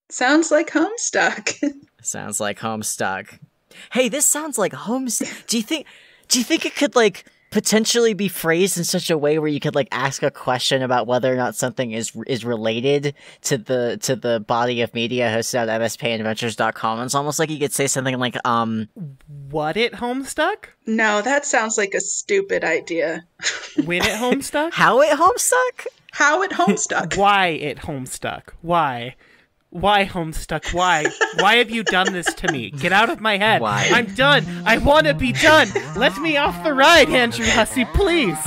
Sounds like Homestuck. Sounds like Homestuck. Hey, this sounds like Homestuck. Do you think it could, like, potentially be phrased in such a way where you could, like, ask a question about whether or not something is related to the body of media hosted at mspadventures.com? It's almost like you could say something like, What it Homestuck? No, that sounds like a stupid idea. When it Homestuck? how it Homestuck? How it Homestuck? Why it Homestuck? Why? Why Homestuck? Why? Why have you done this to me? Get out of my head. Why? I'm done. I want to be done. Let me off the ride, Andrew Hussey, please.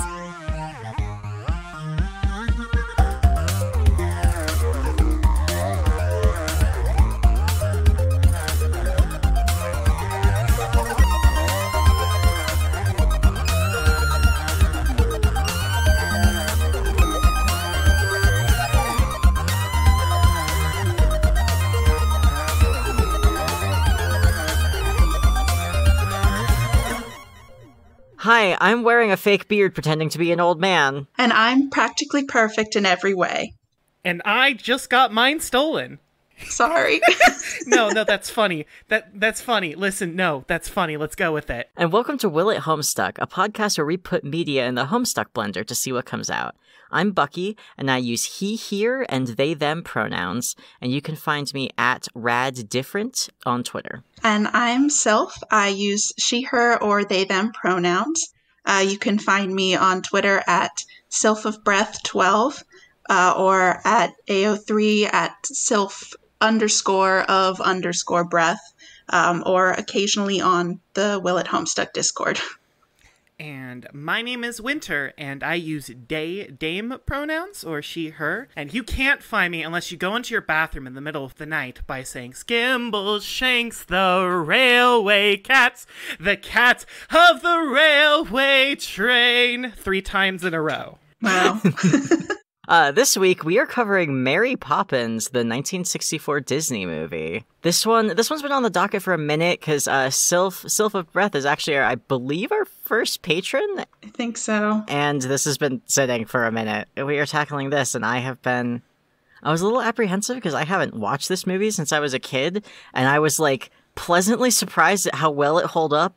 Hi, I'm wearing a fake beard pretending to be an old man. And I'm practically perfect in every way. And I just got mine stolen. Sorry. No, that's funny. That's funny. Listen, no, that's funny. Let's go with it. And welcome to Will It Homestuck, a podcast where we put media in the Homestuck blender to see what comes out. I'm Bucky, and I use he, here, and they, them pronouns, and you can find me at raddifferent on Twitter. And I'm Sylph. I use she, her, or they, them pronouns. You can find me on Twitter at Sylph of Breath 12 or at AO3 at Sylph _of _breath or occasionally on the Will It Homestuck Discord. And my name is Winter, and I use they, dame pronouns, or she, her. And you can't find me unless you go into your bathroom in the middle of the night by saying, Skimble Shanks, the railway cats, the cat of the railway train, 3 times in a row. Wow. This week, we are covering Mary Poppins, the 1964 Disney movie. This one's been on the docket for a minute, because Sylph of Breath is actually, I believe, our first patron? I think so. And this has been sitting for a minute. We are tackling this, and I was a little apprehensive, because I haven't watched this movie since I was a kid, and I was, like, pleasantly surprised at how well it held up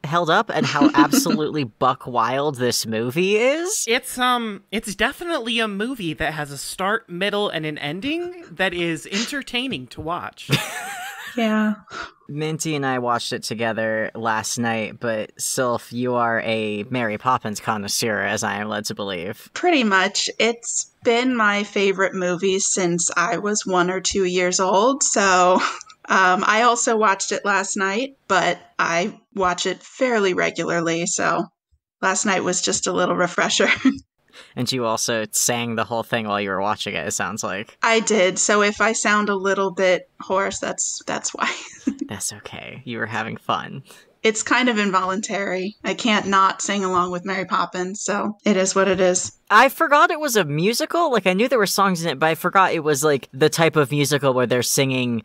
and how absolutely buck wild this movie is. It's definitely a movie that has a start, middle, and an ending that is entertaining to watch. Yeah. Minty and I watched it together last night, but Sylph, you are a Mary Poppins connoisseur, as I am led to believe. Pretty much. It's been my favorite movie since I was 1 or 2 years old, so I also watched it last night, but I watch it fairly regularly, so last night was just a little refresher. And you also sang the whole thing while you were watching it, it sounds like. I did, so if I sound a little bit hoarse, that's why. That's okay. You were having fun. It's kind of involuntary. I can't not sing along with Mary Poppins, so it is what it is. I forgot it was a musical. Like, I knew there were songs in it, but I forgot it was, like, the type of musical where they're singing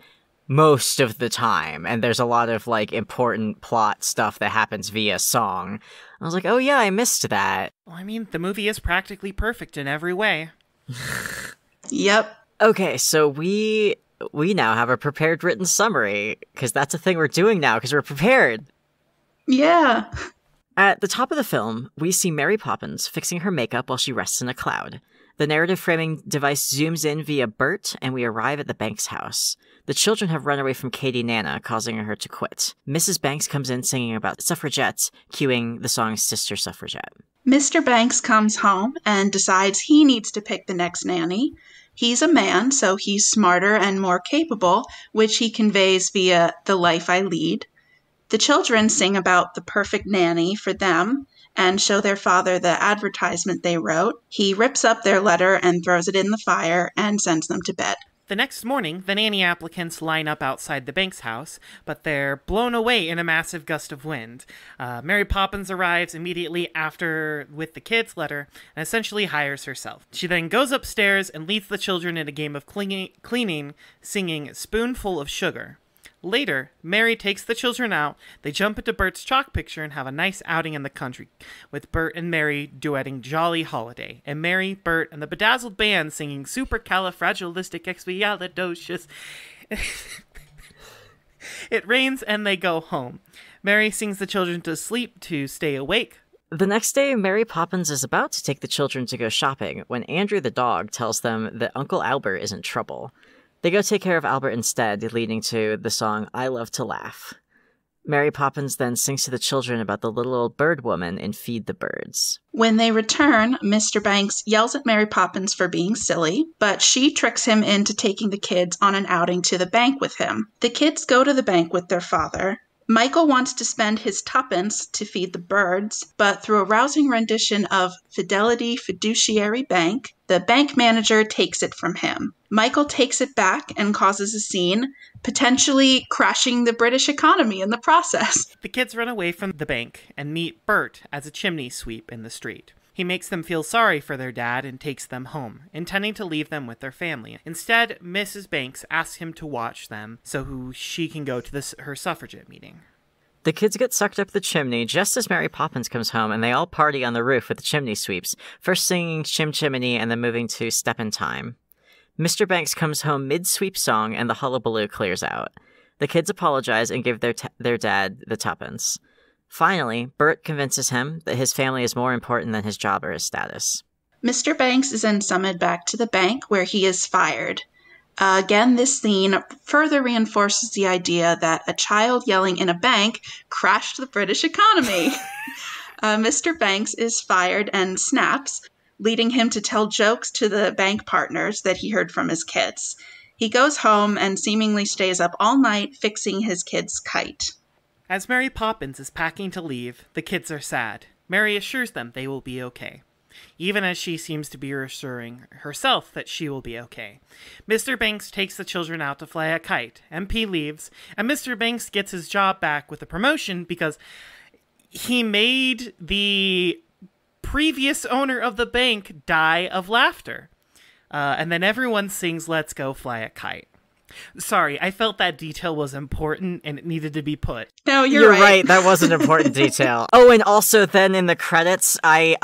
most of the time, and there's a lot of, like, important plot stuff that happens via song. I was like, oh yeah, I missed that. Well, I mean, the movie is practically perfect in every way. Yep. Okay, so we now have a prepared written summary, because that's a thing we're doing now, because we're prepared. Yeah. At the top of the film, we see Mary Poppins fixing her makeup while she rests in a cloud. The narrative framing device zooms in via Bert, and we arrive at the Banks house. The children have run away from Katie Nana, causing her to quit. Mrs. Banks comes in singing about suffragettes, cueing the song Sister Suffragette. Mr. Banks comes home and decides he needs to pick the next nanny. He's a man, so he's smarter and more capable, which he conveys via the life I lead. The children sing about the perfect nanny for them and show their father the advertisement they wrote. He rips up their letter and throws it in the fire and sends them to bed. The next morning, the nanny applicants line up outside the Banks house, but they're blown away in a massive gust of wind. Mary Poppins arrives immediately after with the kid's letter and essentially hires herself. She then goes upstairs and leads the children in a game of cleaning, singing Spoonful of Sugar. Later, Mary takes the children out, they jump into Bert's chalk picture and have a nice outing in the country, with Bert and Mary duetting Jolly Holiday, and Mary, Bert, and the Bedazzled Band singing Supercalifragilisticexpialidocious. It rains and they go home. Mary sings the children to sleep to stay awake. The next day, Mary Poppins is about to take the children to go shopping when Andrew the dog tells them that Uncle Albert is in trouble. They go take care of Albert instead, leading to the song I Love to Laugh. Mary Poppins then sings to the children about the little old bird woman in Feed the Birds. When they return, Mr. Banks yells at Mary Poppins for being silly, but she tricks him into taking the kids on an outing to the bank with him. The kids go to the bank with their father. Michael wants to spend his tuppence to feed the birds, but through a rousing rendition of Fidelity Fiduciary Bank, the bank manager takes it from him. Michael takes it back and causes a scene, potentially crashing the British economy in the process. The kids run away from the bank and meet Bert as a chimney sweep in the street. He makes them feel sorry for their dad and takes them home, intending to leave them with their family. Instead, Mrs. Banks asks him to watch them so she can go to her suffragette meeting. The kids get sucked up the chimney just as Mary Poppins comes home, and they all party on the roof with the chimney sweeps, first singing Chim Chimney and then moving to Step in Time. Mr. Banks comes home mid-sweep song and the hullabaloo clears out. The kids apologize and give their dad the tuppence. Finally, Bert convinces him that his family is more important than his job or his status. Mr. Banks is then summoned back to the bank where he is fired. Again, this scene further reinforces the idea that a child yelling in a bank crashed the British economy. Mr. Banks is fired and snaps, leading him to tell jokes to the bank partners that he heard from his kids. He goes home and seemingly stays up all night fixing his kid's kite. As Mary Poppins is packing to leave, the kids are sad. Mary assures them they will be okay, even as she seems to be reassuring herself that she will be okay. Mr. Banks takes the children out to fly a kite. MP leaves, and Mr. Banks gets his job back with a promotion because he made the previous owner of the bank die of laughter. And then everyone sings Let's Go Fly a Kite. Sorry, I felt that detail was important and it needed to be put. No, you're right. That was an important detail. Oh, and also then in the credits, I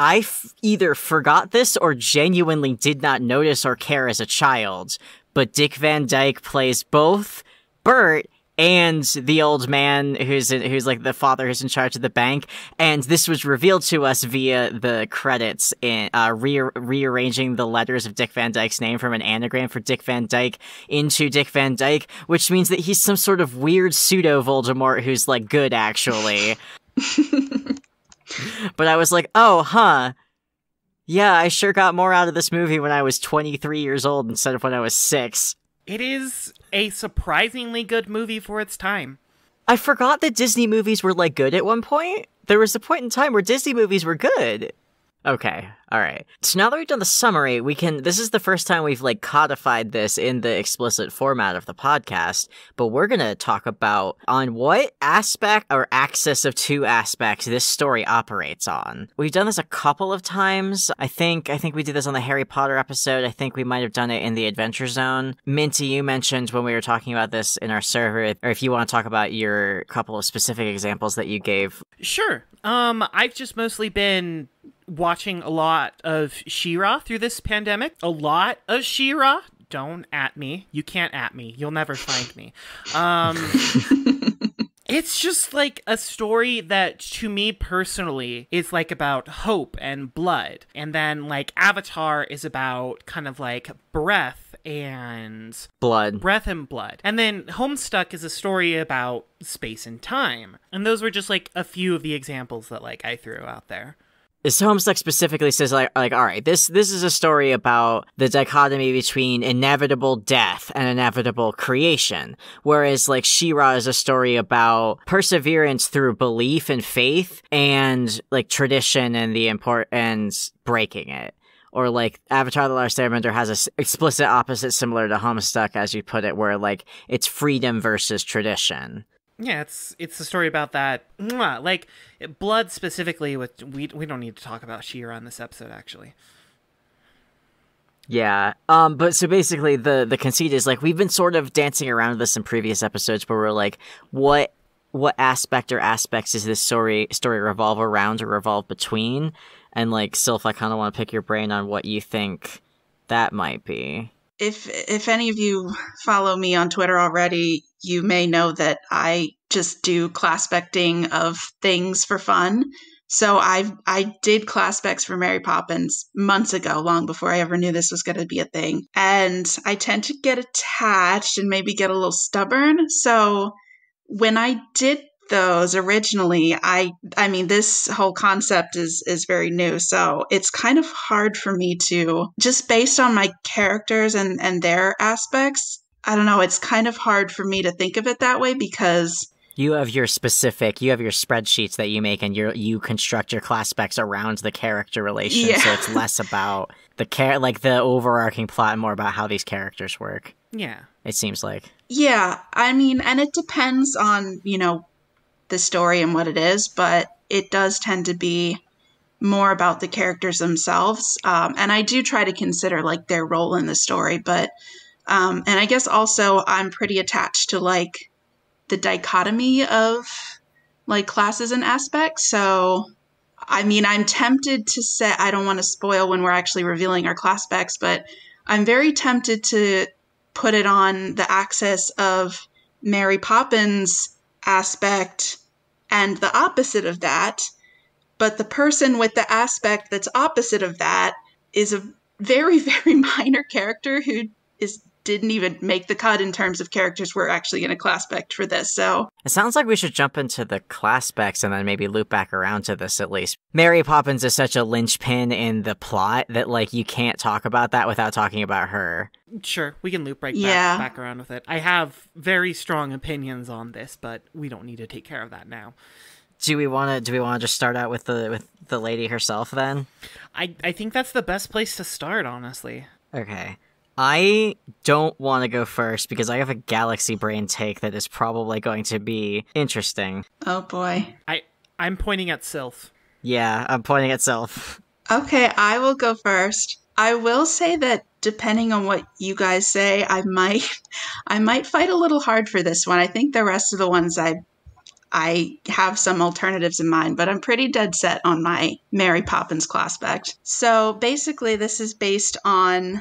either forgot this or genuinely did not notice or care as a child, but Dick Van Dyke plays both Bert and the old man who's like the father who's in charge of the bank, and this was revealed to us via the credits in rearranging the letters of Dick Van Dyke's name from an anagram for Dick Van Dyke into Dick Van Dyke, which means that he's some sort of weird pseudo Voldemort who's like good actually. But I was like, oh, huh. Yeah, I sure got more out of this movie when I was 23 years old instead of when I was 6. It is a surprisingly good movie for its time. I forgot that Disney movies were, like, good at one point. There was a point in time where Disney movies were good. Okay, alright. So now that we've done the summary, this is the first time we've, like, codified this in the explicit format of the podcast, but we're gonna talk about on what aspect or axis of two aspects this story operates on. We've done this a couple of times. I think we did this on the Harry Potter episode. I think we might have done it in the Adventure Zone. Minty, you mentioned when we were talking about this in our server, or if you want to talk about your couple of specific examples that you gave. Sure. I've just mostly been watching a lot of She-Ra through this pandemic. A lot of She-Ra. Don't at me. You can't at me. You'll never find me. It's just like a story that to me personally is like about hope and blood. And then like Avatar is about kind of like breath and blood. Breath and blood. And then Homestuck is a story about space and time. And those were just like a few of the examples that like I threw out there. So Homestuck specifically says, like, all right, this is a story about the dichotomy between inevitable death and inevitable creation, whereas, like, She-Ra is a story about perseverance through belief and faith and, like, tradition and and breaking it. Or, like, Avatar The Last Airbender has an explicit opposite similar to Homestuck, as you put it, where, like, it's freedom versus tradition. Yeah, it's a story about that. Like, blood specifically, we don't need to talk about She-Ra in this episode, actually. Yeah, but so basically the conceit is, like, we've been sort of dancing around this in previous episodes, but we're like, what aspect or aspects does this story revolve around or revolve between? And, like, Sylph, I kind of want to pick your brain on what you think that might be. if any of you follow me on Twitter already, you may know that I just do classpecting of things for fun. So I did class specs for Mary Poppins months ago, long before I ever knew this was going to be a thing. And I tend to get attached and maybe get a little stubborn. So when I did those originally, I mean, this whole concept is very new. So it's kind of hard for me to, just based on my characters and their aspects, I don't know, it's kind of hard for me to think of it that way because you have your spreadsheets that you make, and you construct your class specs around the character relation. Yeah. So it's less about the overarching plot and more about how these characters work. Yeah. It seems like. Yeah, I mean, and it depends on, the story and what it is, but it does tend to be more about the characters themselves. And I do try to consider like their role in the story, but, and I guess also I'm pretty attached to like the dichotomy of like classes and aspects. So, I mean, I'm tempted to say, I don't want to spoil when we're actually revealing our class specs, but I'm very tempted to put it on the axis of Mary Poppins aspect and the opposite of that. But the person with the aspect that's opposite of that is a very, very minor character who didn't even make the cut in terms of characters we're actually going to class spec for this. So it sounds like we should jump into the class specs and then maybe loop back around to this at least. Mary Poppins is such a linchpin in the plot that like you can't talk about that without talking about her. Sure, we can loop back around with it. I have very strong opinions on this, but we don't need to take care of that now. Do we want to just start out with the lady herself then? I think that's the best place to start, honestly. Okay. I don't want to go first because I have a galaxy brain take that is probably going to be interesting. Oh boy. I'm pointing at Sylph. Yeah, I'm pointing at Sylph. Okay, I will go first. I will say that depending on what you guys say, I might fight a little hard for this one. I think the rest of the ones I have some alternatives in mind, but I'm pretty dead set on my Mary Poppins class spec. So basically this is based on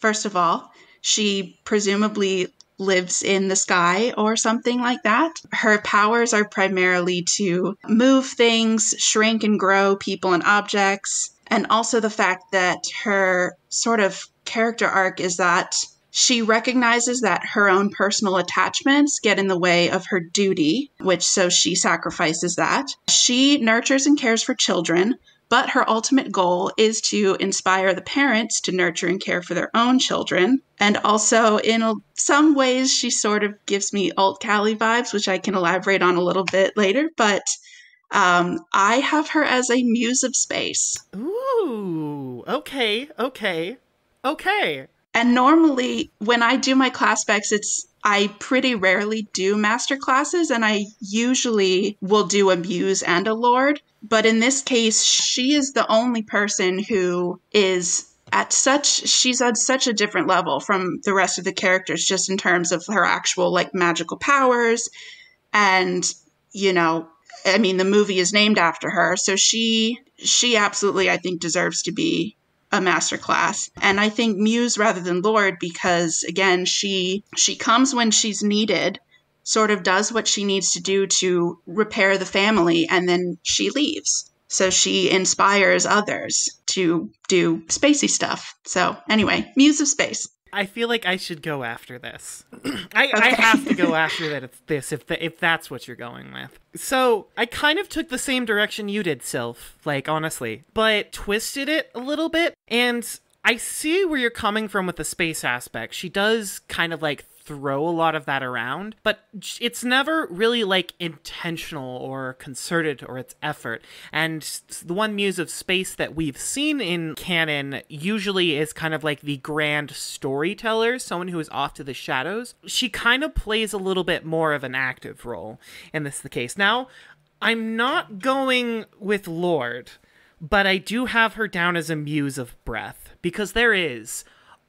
first of all, she presumably lives in the sky or something like that. Her powers are primarily to move things, shrink and grow people and objects, and also the fact that her sort of character arc is that she recognizes that her own personal attachments get in the way of her duty, so she sacrifices that. She nurtures and cares for children, but her ultimate goal is to inspire the parents to nurture and care for their own children. And also, in some ways, she sort of gives me Alt Callie vibes, which I can elaborate on a little bit later. But I have her as a muse of space. Ooh, okay. And normally, when I do my class specs, I pretty rarely do master classes, and I usually will do a muse and a lord. But in this case, she is the only person who is she's at such a different level from the rest of the characters, just in terms of her actual like magical powers. And, I mean, the movie is named after her. So she absolutely, I think, deserves to be a master class. And I think muse rather than lord, because again, she comes when she's needed, sort of does what she needs to do to repair the family, and then she leaves. So she inspires others to do spacey stuff. So anyway, muse of space. I feel like I should go after this. I have to go after that. It's this, if that's what you're going with. So I kind of took the same direction you did, Sylph, like honestly, but twisted it a little bit. And I see where you're coming from with the space aspect. She does kind of like throw a lot of that around, but it's never really like intentional or concerted or its effort. And the one muse of space that we've seen in canon usually is kind of like the grand storyteller, someone who is off to the shadows. She kind of plays a little bit more of an active role in this case. Now, I'm not going with Lord, but I do have her down as a muse of breath, because there is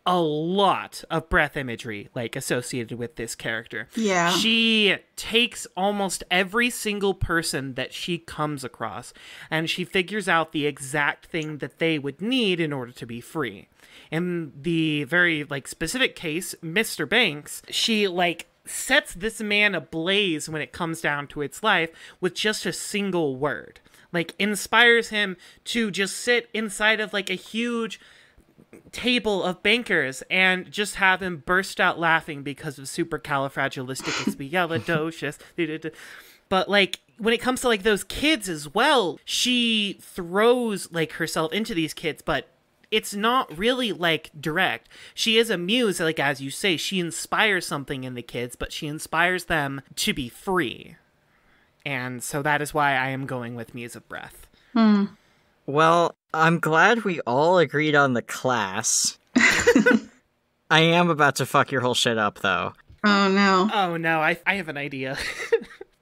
a lot of breath imagery, like, associated with this character. Yeah. She takes almost every single person that she comes across, and she figures out the exact thing that they would need in order to be free. In the very, like, specific case, Mr. Banks, she, like, sets this man ablaze when it comes down to its life with just a single word. Like, inspires him to just sit inside of, like, a huge table of bankers and just have him burst out laughing because of supercalifragilisticexpialidocious. But, like, when it comes to, like, those kids as well, she throws, like, herself into these kids, but it's not really, like, direct. She is a muse, like, as you say, she inspires something in the kids, but she inspires them to be free. And so that is why I am going with Muse of Breath. Well, I'm glad we all agreed on the class. I am about to fuck your whole shit up, though. Oh, no. Oh, no, I have an idea.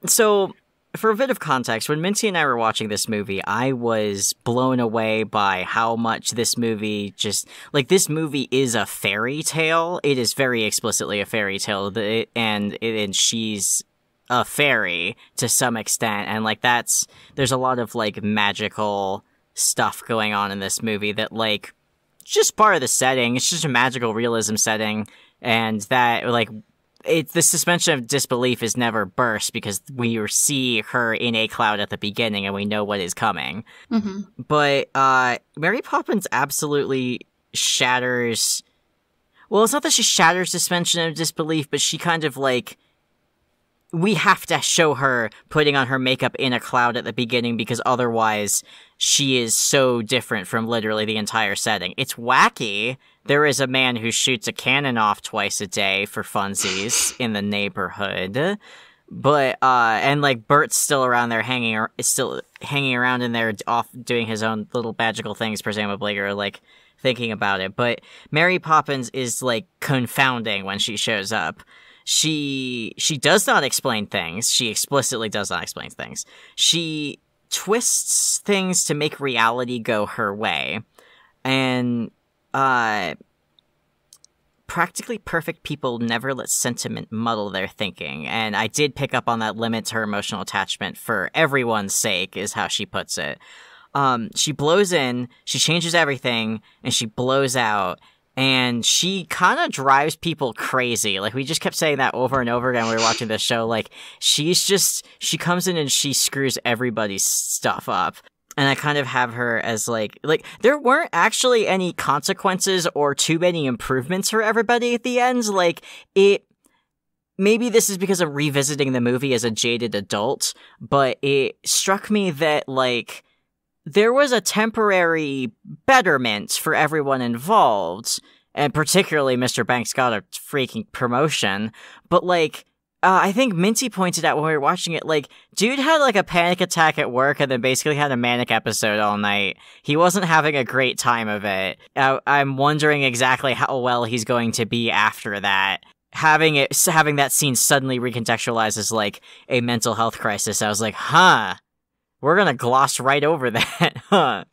So, for a bit of context, when Minty and I were watching this movie, I was blown away by how much this movie just... Like, this movie is a fairy tale. It is very explicitly a fairy tale, and she's a fairy to some extent, and, like, there's a lot of, like, magical stuff going on in this movie that, like, just part of the setting. It's just a magical realism setting, and that, like, the suspension of disbelief is never burst because we see her in a cloud at the beginning and we know what is coming. Mm-hmm. But Mary Poppins absolutely shatters... Well, it's not that she shatters suspension of disbelief, but she kind of, like... We have to show her putting on her makeup in a cloud at the beginning because otherwise she is so different from literally the entire setting. It's wacky. There is a man who shoots a cannon off twice a day for funsies in the neighborhood. But, and, like, Bert's still around there hanging around in there off doing his own little magical things, presumably, or, like, thinking about it. But Mary Poppins is, like, confounding when she shows up. She does not explain things. She explicitly does not explain things. She twists things to make reality go her way. And, practically perfect people never let sentiment muddle their thinking. And I did pick up on that limit to her emotional attachment for everyone's sake, is how she puts it. She blows in, she changes everything, and she blows out. And she kind of drives people crazy. Like, we just kept saying that over and over again when we were watching this show. Like, she comes in and she screws everybody's stuff up. And I kind of have her as, like, there weren't actually any consequences or too many improvements for everybody at the end. Like, maybe this is because I'm revisiting the movie as a jaded adult, but it struck me that, like, there was a temporary betterment for everyone involved, and particularly Mr. Banks got a freaking promotion, but, like, I think Minty pointed out when we were watching it, like, dude had, like, a panic attack at work and then basically had a manic episode all night. He wasn't having a great time of it. I'm wondering exactly how well he's going to be after that. Having that scene suddenly recontextualized as, like, a mental health crisis, I was like, huh. We're gonna gloss right over that, huh?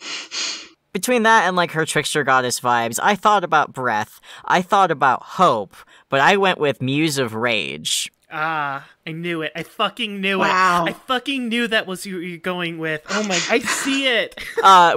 Between that and, like, her trickster goddess vibes, I thought about breath, I thought about hope, but I went with Muse of Rage. Ah, I knew it. I fucking knew it. Wow. I fucking knew that was who you're going with. Oh my, I see it.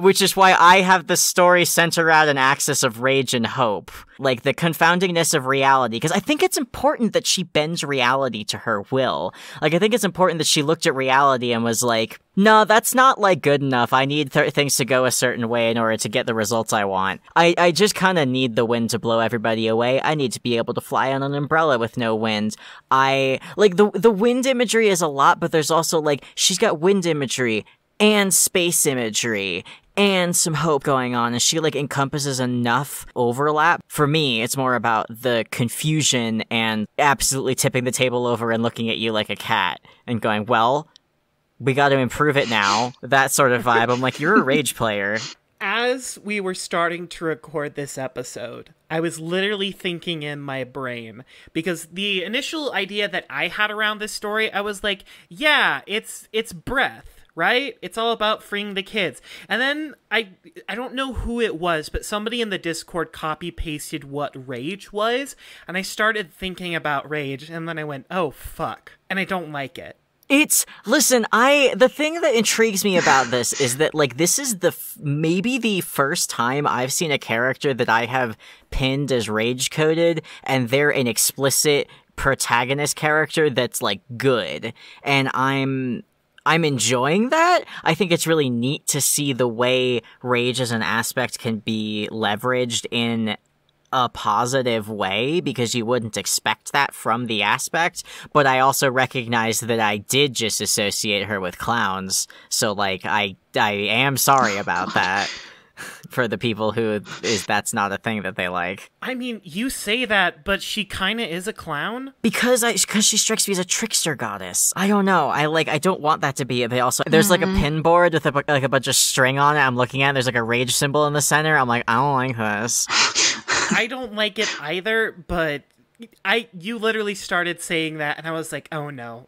Which is why I have the story center around an axis of rage and hope. Like, the confoundingness of reality. Because I think it's important that she bends reality to her will. Like, I think it's important that she looked at reality and was like, no, that's not, like, good enough. I need things to go a certain way in order to get the results I want. I just kind of need the wind to blow everybody away. I need to be able to fly on an umbrella with no wind. The wind imagery is a lot, but there's also, like, she's got wind imagery and space imagery and some hope going on, and she, like, encompasses enough overlap. For me, it's more about the confusion and absolutely tipping the table over and looking at you like a cat and going, well, we got to improve it now. That sort of vibe. I'm like, you're a rage player. As we were starting to record this episode, I was literally thinking in my brain, because the initial idea that I had around this story, I was like, yeah, it's breath, right? It's all about freeing the kids. And then I don't know who it was, but somebody in the Discord copy pasted what rage was, and I started thinking about rage, and then I went, oh fuck, and I don't like it. The thing that intrigues me about this is that, like, this is maybe the first time I've seen a character that I have pinned as rage-coded, and they're an explicit protagonist character that's, like, good. And I'm enjoying that. I think it's really neat to see the way rage as an aspect can be leveraged in a positive way, because you wouldn't expect that from the aspect, but I also recognize that I did just associate her with clowns, so, like, I am sorry about that for the people who that's not a thing that they like. I mean, you say that, but she kinda is a clown? Because she strikes me as a trickster goddess. I don't know. I don't want that to be, but also, there's like a pin board with a bunch of string on it I'm looking at, there's like a rage symbol in the center, I'm like, I don't like this. I don't like it either, but you literally started saying that, and I was like, oh no.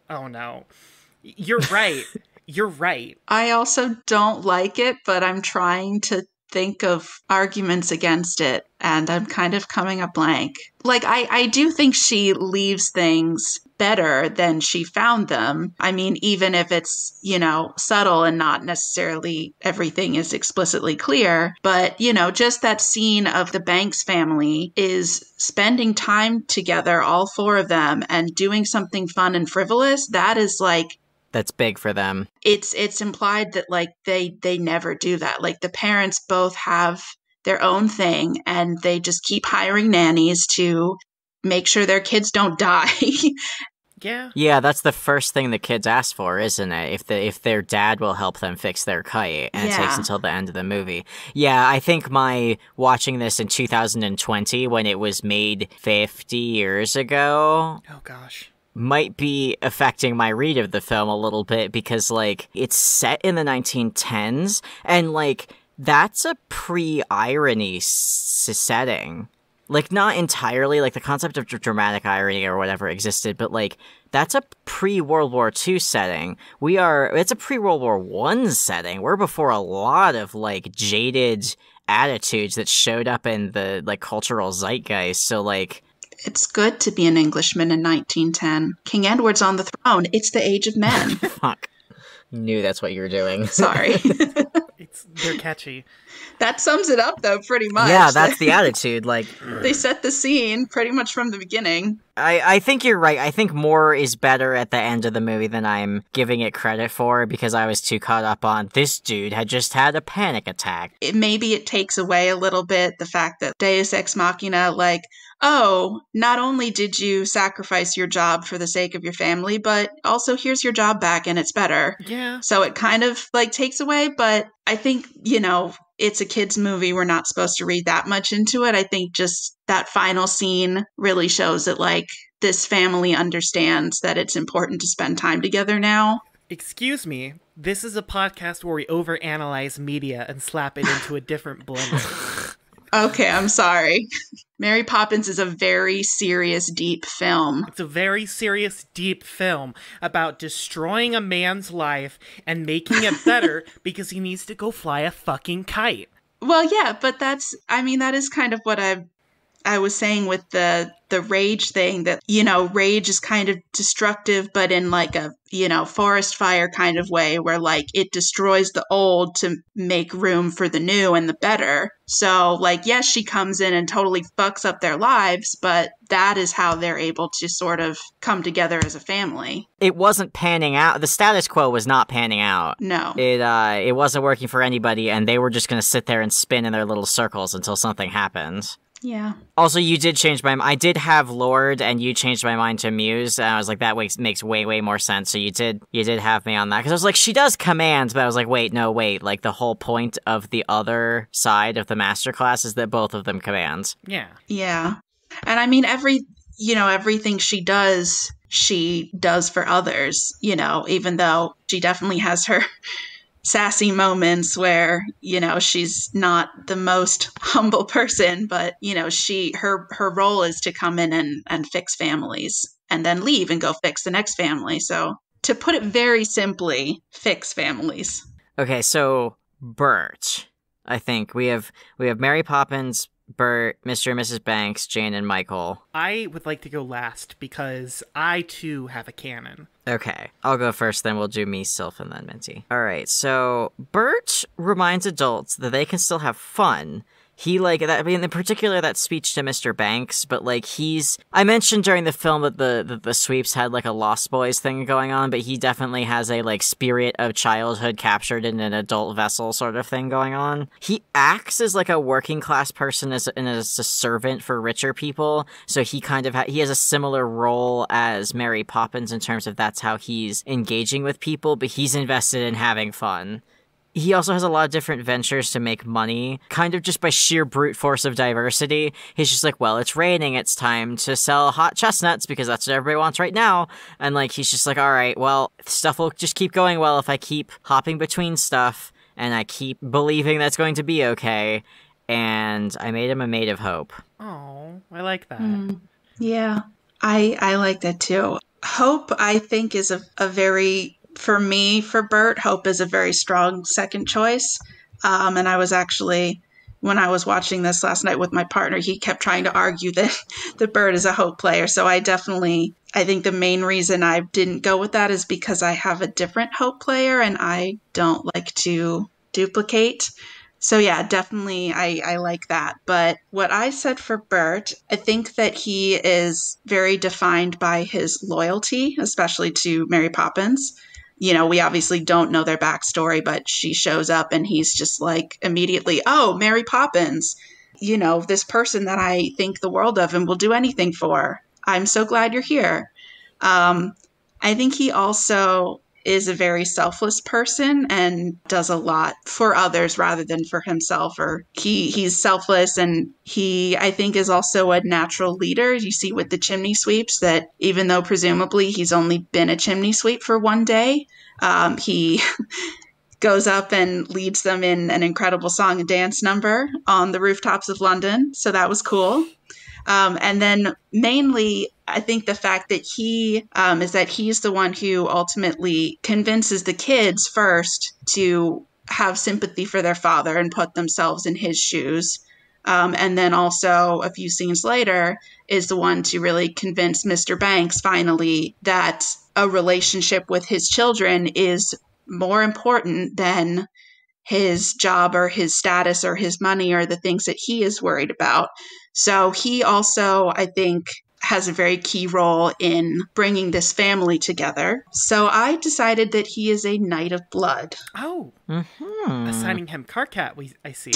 You're right. You're right. I also don't like it, but I'm trying to think of arguments against it, and I'm kind of coming up blank. Like, I do think she leaves things better than she found them. I mean, even if it's, subtle and not necessarily everything is explicitly clear, but, just that scene of the Banks family is spending time together, all four of them, and doing something fun and frivolous. That is like, that's big for them. It's implied that, like, they never do that. Like, the parents both have their own thing, and they just keep hiring nannies to make sure their kids don't die. Yeah, that's the first thing the kids ask for, isn't it? If their dad will help them fix their kite, and it takes until the end of the movie. Yeah, I think my watching this in 2020, when it was made 50 years ago. Oh gosh. Might be affecting my read of the film a little bit, because, like, it's set in the 1910s, and, like, that's a pre-irony setting. Like, not entirely, like, the concept of dramatic irony or whatever existed, but, like, that's a pre-World War II setting. It's a pre-World War I setting. We're before a lot of, like, jaded attitudes that showed up in the, like, cultural zeitgeist, so, like... It's good to be an Englishman in 1910. King Edward's on the throne. It's the age of men. Fuck. Knew that's what you were doing. Sorry. They're catchy. That sums it up, though, pretty much. Yeah, that's the attitude. Like, they set the scene pretty much from the beginning. I think you're right. I think more is better at the end of the movie than I'm giving it credit for, because I was too caught up on this dude had just had a panic attack. Maybe it takes away a little bit the fact that Deus Ex Machina, like, oh, not only did you sacrifice your job for the sake of your family, but also here's your job back and it's better. Yeah. So it kind of, like, takes away, but I think, it's a kid's movie. We're not supposed to read that much into it. I think just that final scene really shows that, like, this family understands that it's important to spend time together now. Excuse me, this is a podcast where we overanalyze media and slap it into a different blender. Okay, I'm sorry. Mary Poppins is a very serious, deep film. It's a very serious, deep film about destroying a man's life and making it better because he needs to go fly a fucking kite. Well, yeah, but that is kind of what I was saying with the rage thing, that, rage is kind of destructive, but in, like, a, forest fire kind of way, where, like, it destroys the old to make room for the new and the better. So, like, yes, she comes in and totally fucks up their lives, but that is how they're able to sort of come together as a family. It wasn't panning out. The status quo was not panning out. No. It wasn't working for anybody, and they were just going to sit there and spin in their little circles until something happened. Yeah. Also, you did change my mind. I did have Lord, and you changed my mind to Muse, and I was like, that makes way, way more sense. So you did have me on that. Because I was like, she does command, but I was like, wait. Like, the whole point of the other side of the masterclass is that both of them command. Yeah. Yeah. And I mean, everything she does for others, even though she definitely has her sassy moments where, she's not the most humble person, but, her role is to come in and fix families and then leave and go fix the next family. So to put it very simply, fix families. Okay, so Bert. I think we have Mary Poppins, Bert, Mr. and Mrs. Banks, Jane, and Michael. I would like to go last because I, too, have a canon. Okay, I'll go first, then we'll do me, Sylph, and then Minty. All right, so Bert reminds adults that they can still have fun. He, like, that, I mean, in particular, that speech to Mr. Banks, but, like, I mentioned during the film that the Sweeps had, like, a Lost Boys thing going on, but he definitely has a, like, spirit of childhood captured in an adult vessel sort of thing going on. He acts as, like, a working class person as a servant for richer people, so he kind of, he has a similar role as Mary Poppins in terms of that's how he's engaging with people, but he's invested in having fun. He also has a lot of different ventures to make money, kind of just by sheer brute force of diversity. He's just like, well, it's raining, it's time to sell hot chestnuts because that's what everybody wants right now. And, like, he's just like, all right, well, stuff will just keep going well if I keep hopping between stuff and I keep believing that's going to be okay. And I made him a maid of hope. Oh, I like that. Yeah, I like that too. Hope, I think, is a very... For me, for Bert, Hope is a very strong second choice. And I was actually, when I was watching this last night with my partner, he kept trying to argue that Bert is a Hope player. So I think the main reason I didn't go with that is because I have a different Hope player and I don't like to duplicate. So yeah, definitely I like that. But what I said for Bert, I think that he is very defined by his loyalty, especially to Mary Poppins. You know, we obviously don't know their backstory, but she shows up and he's just like immediately, oh, Mary Poppins, you know, this person that I think the world of and will do anything for. I'm so glad you're here. I think he also is a very selfless person and does a lot for others rather than for himself. Or he's selfless, and he, I think, is also a natural leader. You see with the chimney sweeps that even though presumably he's only been a chimney sweep for one day, he goes up and leads them in an incredible song and dance number on the rooftops of London. So that was cool. And then mainly, I think the fact that he's the one who ultimately convinces the kids first to have sympathy for their father and put themselves in his shoes. And then also a few scenes later is the one to really convince Mr. Banks finally that a relationship with his children is more important than his job or his status or his money or the things that he is worried about. So he also, I think, has a very key role in bringing this family together. So I decided that he is a Knight of Blood. Oh, assigning him Carcat, I see.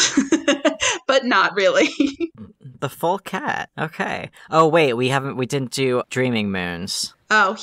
But not really. The full cat. Okay. Oh, wait, we didn't do Dreaming Moons. Oh,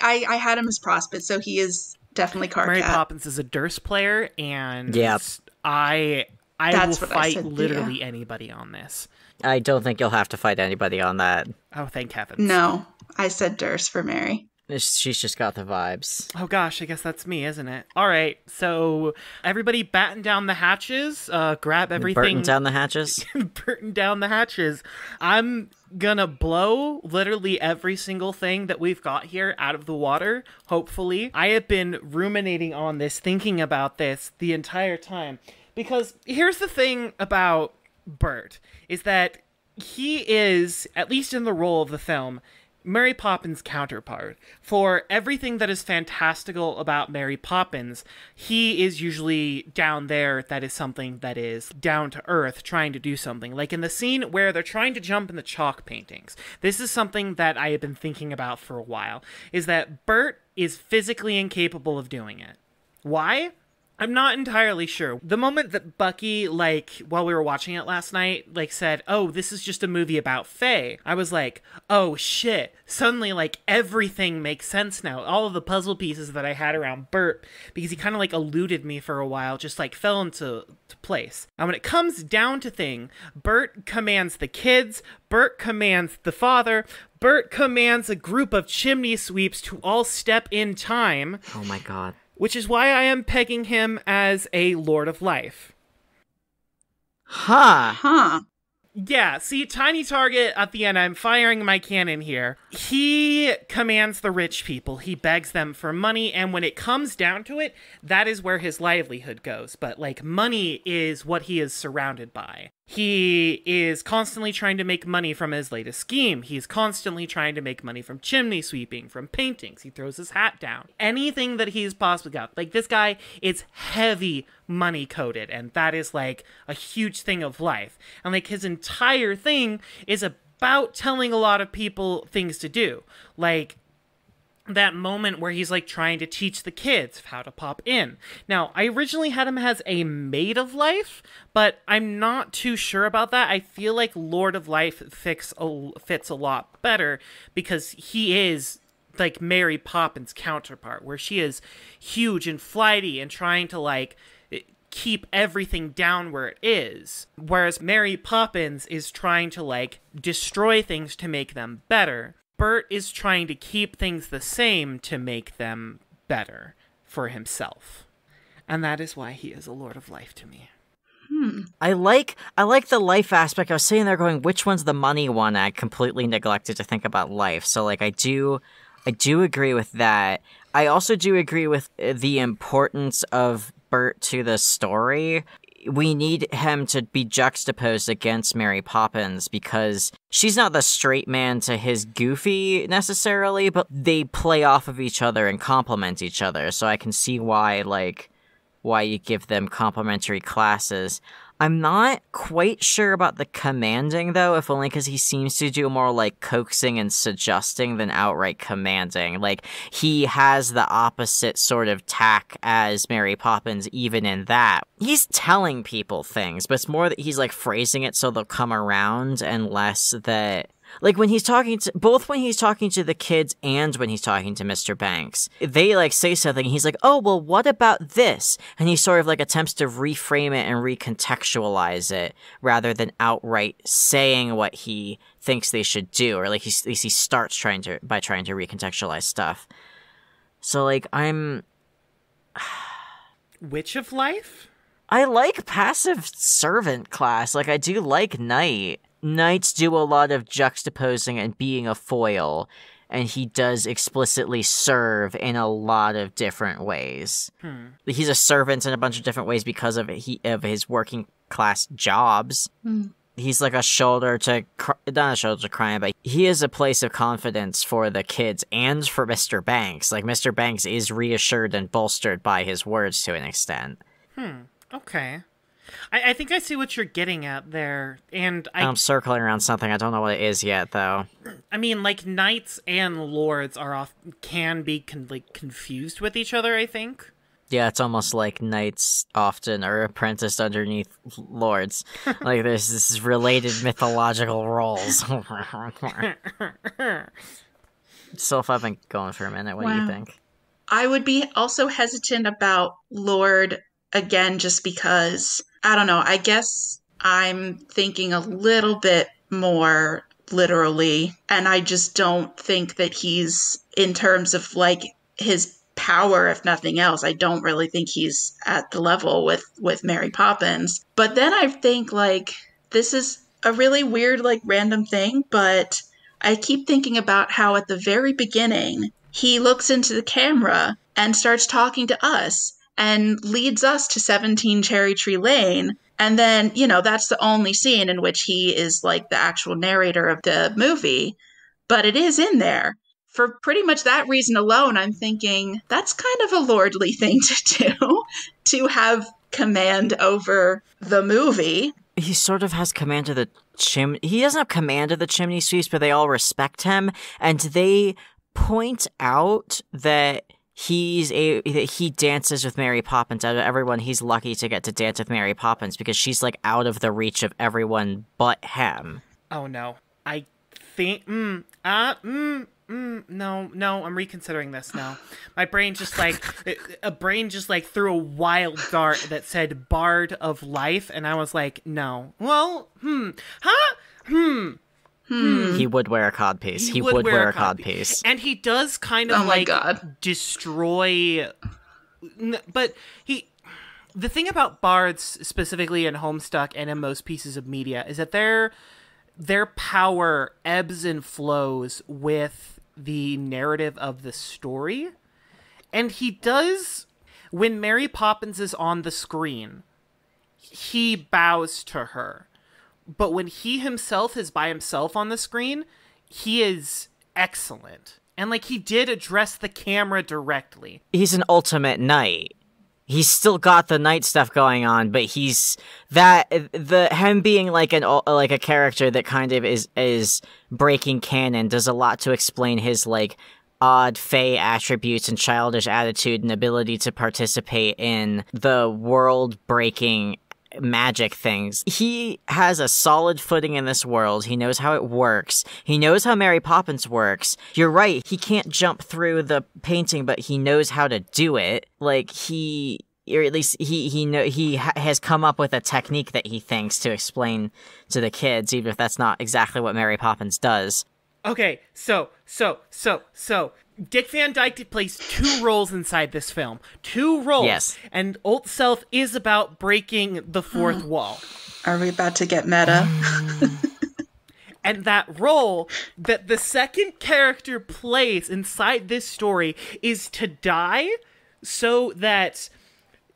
I had him as Prospect, so he is definitely Carcat. Mary Poppins is a Durst player, and yep. I will fight literally anybody on this. I don't think you'll have to fight anybody on that. Oh, thank heavens. No, I said Durst for Mary. She's just got the vibes. Oh gosh, I guess that's me, isn't it? All right, so everybody batten down the hatches, grab everything. Burton down the hatches? Burton down the hatches. I'm gonna blow literally every single thing that we've got here out of the water, hopefully. I have been ruminating on this, thinking about this the entire time. Because here's the thing about Bert, is that he is, at least in the role of the film, Mary Poppins' counterpart. For everything that is fantastical about Mary Poppins, he is usually down there. That is something that is down to earth, trying to do something. Like in the scene where they're trying to jump in the chalk paintings. This is something that I have been thinking about for a while, is that Bert is physically incapable of doing it. Why? I'm not entirely sure. The moment that Bucky, while we were watching it last night, said, oh, this is just a movie about Faye, I was like, oh, shit. Suddenly, everything makes sense now. All of the puzzle pieces that I had around Bert, because he kind of, eluded me for a while, just, fell into place. And when it comes down to thing, Bert commands the kids, Bert commands the father, Bert commands a group of chimney sweeps to all step in time. Oh, my God. Which is why I am pegging him as a Lord of Life. Huh. Yeah, see, Tiny Target at the end, I'm firing my cannon here. He commands the rich people. He begs them for money, and when it comes down to it, that is where his livelihood goes. But, like, money is what he is surrounded by. He is constantly trying to make money from his latest scheme. He's constantly trying to make money from chimney sweeping, from paintings. He throws his hat down. Anything that he's possibly got. Like, this guy is heavy money coded, and that is, like, a huge thing of life. And, like, his entire thing is about telling a lot of people things to do. Like, that moment where he's, like, trying to teach the kids how to pop in. Now, I originally had him as a maid of life, but I'm not too sure about that. I feel like Lord of Life fits a lot better because he is, like, Mary Poppins' counterpart, where she is huge and flighty and trying to, like, keep everything down where it is. Whereas Mary Poppins is trying to, like, destroy things to make them better. Bert is trying to keep things the same to make them better for himself. And that is why he is a Lord of Life to me. I like the life aspect. I was sitting there going, which one's the money one? I completely neglected to think about life. So, like, I do agree with that. I also do agree with the importance of Bert to the story. We need him to be juxtaposed against Mary Poppins because she's not the straight man to his goofy necessarily, but they play off of each other and complement each other. So I can see why you give them complementary classes. I'm not quite sure about the commanding, though, if only because he seems to do more, like, coaxing and suggesting than outright commanding. Like, he has the opposite sort of tack as Mary Poppins, even in that. He's telling people things, but it's more that he's, like, phrasing it so they'll come around and less that... Like, when he's talking to, both when he's talking to the kids and when he's talking to Mr. Banks, they, like, say something, and he's like, oh, well, what about this? And he sort of, like, attempts to reframe it and recontextualize it, rather than outright saying what he thinks they should do, or, like, at least he starts by trying to recontextualize stuff. So, like, Witch of Life? I like passive servant class. Like, I do like Knight. Knights do a lot of juxtaposing and being a foil, and he does explicitly serve in a lot of different ways. He's a servant in a bunch of different ways because of his working class jobs. He's like a shoulder to, not a shoulder to cry, but he is a place of confidence for the kids and for Mr. Banks. Like, Mr. Banks is reassured and bolstered by his words to an extent. Okay. I think I see what you're getting at there, and I'm circling around something. I don't know what it is yet, though. I mean, like, knights and lords can be confused with each other, I think. Yeah, it's almost like knights often are apprenticed underneath lords. Like, there's this related mythological roles. Sylph, I've been going for a minute. What do you think? I would be also hesitant about Lord, again, just because... I don't know. I guess I'm thinking a little bit more literally, and I just don't think that he's, in terms of, like, his power, if nothing else, I don't really think he's at the level with Mary Poppins. But then I think, like, this is a really weird, like, random thing, but I keep thinking about how at the very beginning, he looks into the camera and starts talking to us and leads us to 17 Cherry Tree Lane. And then, you know, that's the only scene in which he is, like, the actual narrator of the movie. But it is in there. For pretty much that reason alone, I'm thinking that's kind of a lordly thing to do, to have command over the movie. He sort of has command of the he doesn't have command of the chimney sweeps, but they all respect him. And they point out that he dances with Mary Poppins. Out of everyone, he's lucky to get to dance with Mary Poppins because she's, like, out of the reach of everyone but him. Oh no, I think no, I'm reconsidering this now. My brain just threw a wild dart that said Bard of Life, and I was like, no. Well, He would wear a codpiece. He would wear a codpiece. And he does kind of destroy... But The thing about bards, specifically in Homestuck and in most pieces of media, is that their power ebbs and flows with the narrative of the story. And he does, when Mary Poppins is on the screen, he bows to her. But when he himself is by himself on the screen, he is excellent. And, like, he did address the camera directly. He's an ultimate knight. He's still got the knight stuff going on, but he's him being like a character that kind of is breaking canon does a lot to explain his like odd fey attributes and childish attitude and ability to participate in the world breaking magic things. He has a solid footing in this world. He knows how it works. He knows how Mary Poppins works. You're right. He can't jump through the painting, but he knows how to do it. Like or at least he has come up with a technique that he thinks to explain to the kids, even if that's not exactly what Mary Poppins does. Okay, so Dick Van Dyke plays 2 roles inside this film. 2 roles. Yes. And Old Self is about breaking the 4th wall. Are we about to get meta? And that role that the second character plays inside this story is to die so that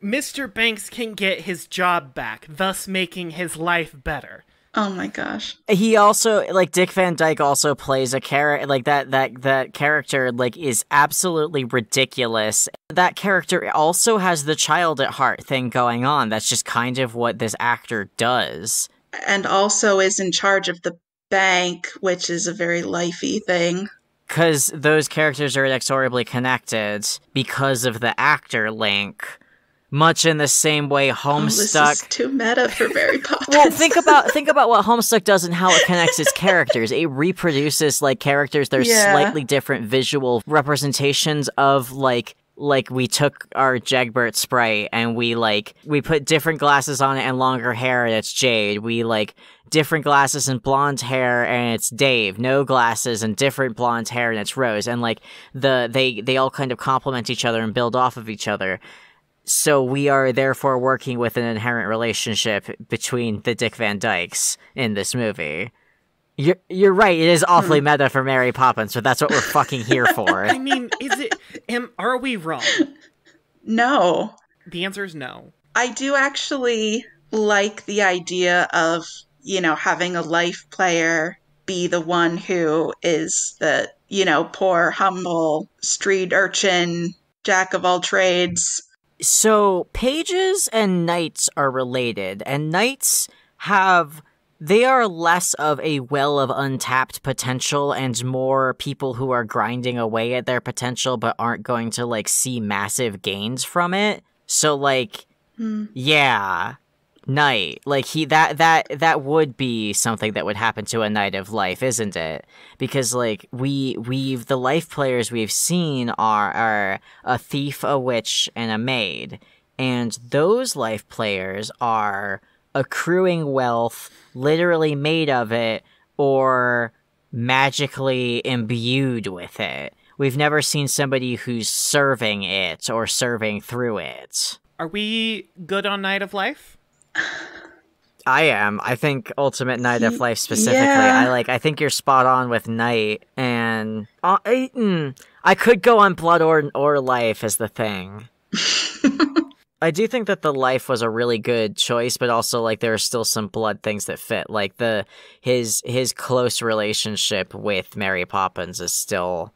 Mr. Banks can get his job back, thus making his life better. Oh my gosh. He also, like, Dick Van Dyke also plays a character, like, that character, like, is absolutely ridiculous. That character also has the child at heart thing going on. That's just kind of what this actor does. And also is in charge of the bank, which is a very lifey thing. Because those characters are inexorably connected because of the actor link. Much in the same way Homestuck... This is too meta for Mary Poppins. Well, think about what Homestuck does and how it connects its characters. It reproduces, like, characters that are slightly different visual representations of, like we took our Jegbert sprite and we put different glasses on it and longer hair and it's Jade. We, like, different glasses and blonde hair and it's Dave. No glasses and different blonde hair and it's Rose. And, like, they all kind of complement each other and build off of each other. So we are therefore working with an inherent relationship between the Dick Van Dykes in this movie. You're right, it is awfully meta for Mary Poppins, but that's what we're fucking here for. I mean, are we wrong? No. The answer is no. I do actually like the idea of, having a life player be the one who is the, poor, humble, street urchin, jack of all trades. So, pages and knights are related, and knights they are less of a well of untapped potential and more people who are grinding away at their potential but aren't going to, like, see massive gains from it. So, like, yeah, knight. Like, that would be something that would happen to a knight of life, isn't it? Because, like, the life players we've seen are a thief, a witch, and a maid. And those life players are accruing wealth, literally made of it, or magically imbued with it. We've never seen somebody who's serving it or serving through it. Are we good on Knight of Life? I am. I think Ultimate Knight of Life specifically. Yeah. I think you're spot on with Knight, and I could go on Blood or Life as the thing. I do think that the Life was a really good choice, but also, like, there are still some blood things that fit. Like, his close relationship with Mary Poppins is still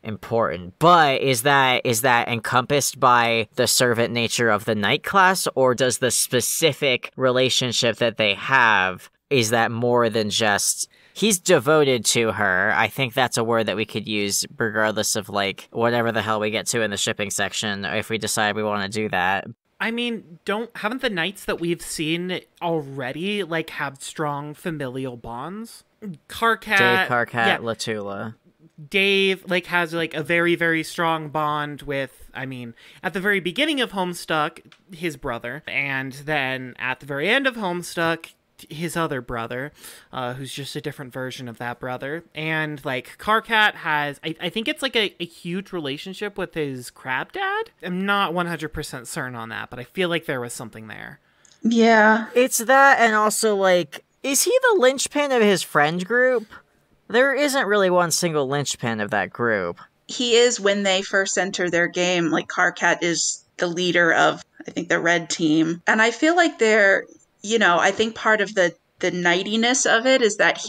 important. But is that encompassed by the servant nature of the knight class, or does the specific relationship that they have, is that more than just he's devoted to her? I think that's a word that we could use regardless of, like, whatever the hell we get to in the shipping section, if we decide we want to do that. I mean, haven't the knights that we've seen already, like, have strong familial bonds? Karkat. Dave, Karkat, Latula. Dave, like, has, like, a very, very strong bond with, I mean, at the very beginning of Homestuck, his brother, and then at the very end of Homestuck, his other brother, who's just a different version of that brother. And, like, Karkat has, I think it's, like, a huge relationship with his crab dad. I'm not 100% certain on that, but I feel like there was something there. Yeah. It's that, and also, like, is he the linchpin of his friend group? There isn't really one single linchpin of that group. He is when they first enter their game. Like, Karkat is the leader of, I think, the red team. And I feel like they're, you know, I think part of the nightiness of it is that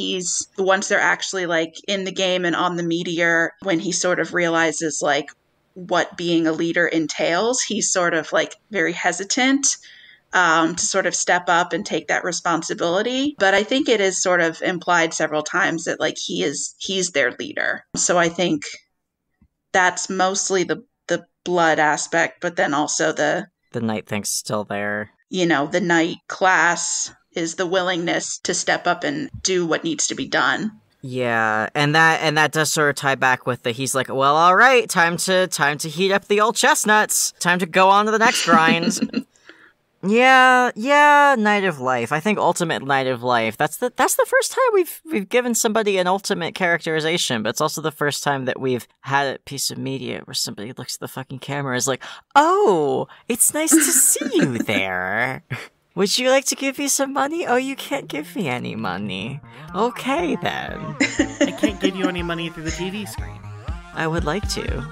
once they're actually, like, in the game and on the meteor, when he sort of realizes, like, what being a leader entails, he's sort of, like, very hesitant to sort of step up and take that responsibility. But I think it is sort of implied several times that, like, he's their leader. So I think that's mostly the blood aspect, but then also the night thing's still there. You know, the night class is the willingness to step up and do what needs to be done. Yeah, and that does sort of tie back with he's like, well, all right, time to heat up the old chestnuts. Time to go on to the next grind. Yeah, Night of Life. I think ultimate Night of Life. That's the first time we've given somebody an ultimate characterization, but it's also the first time that we've had a piece of media where somebody looks at the fucking camera and is like, oh, it's nice to see you there. Would you like to give me some money? Oh, you can't give me any money. Okay, then. I can't give you any money through the TV screen. I would like to.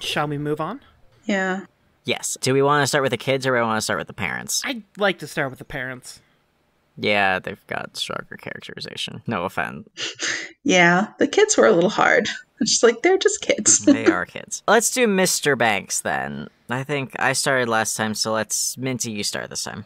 Shall we move on? Yeah. Yes. Do we want to start with the kids or do we want to start with the parents? I'd like to start with the parents. Yeah, they've got stronger characterization. No offense. Yeah, the kids were a little hard. It's just like, they're just kids. They are kids. Let's do Mr. Banks then. I think I started last time, so Minty, you start this time.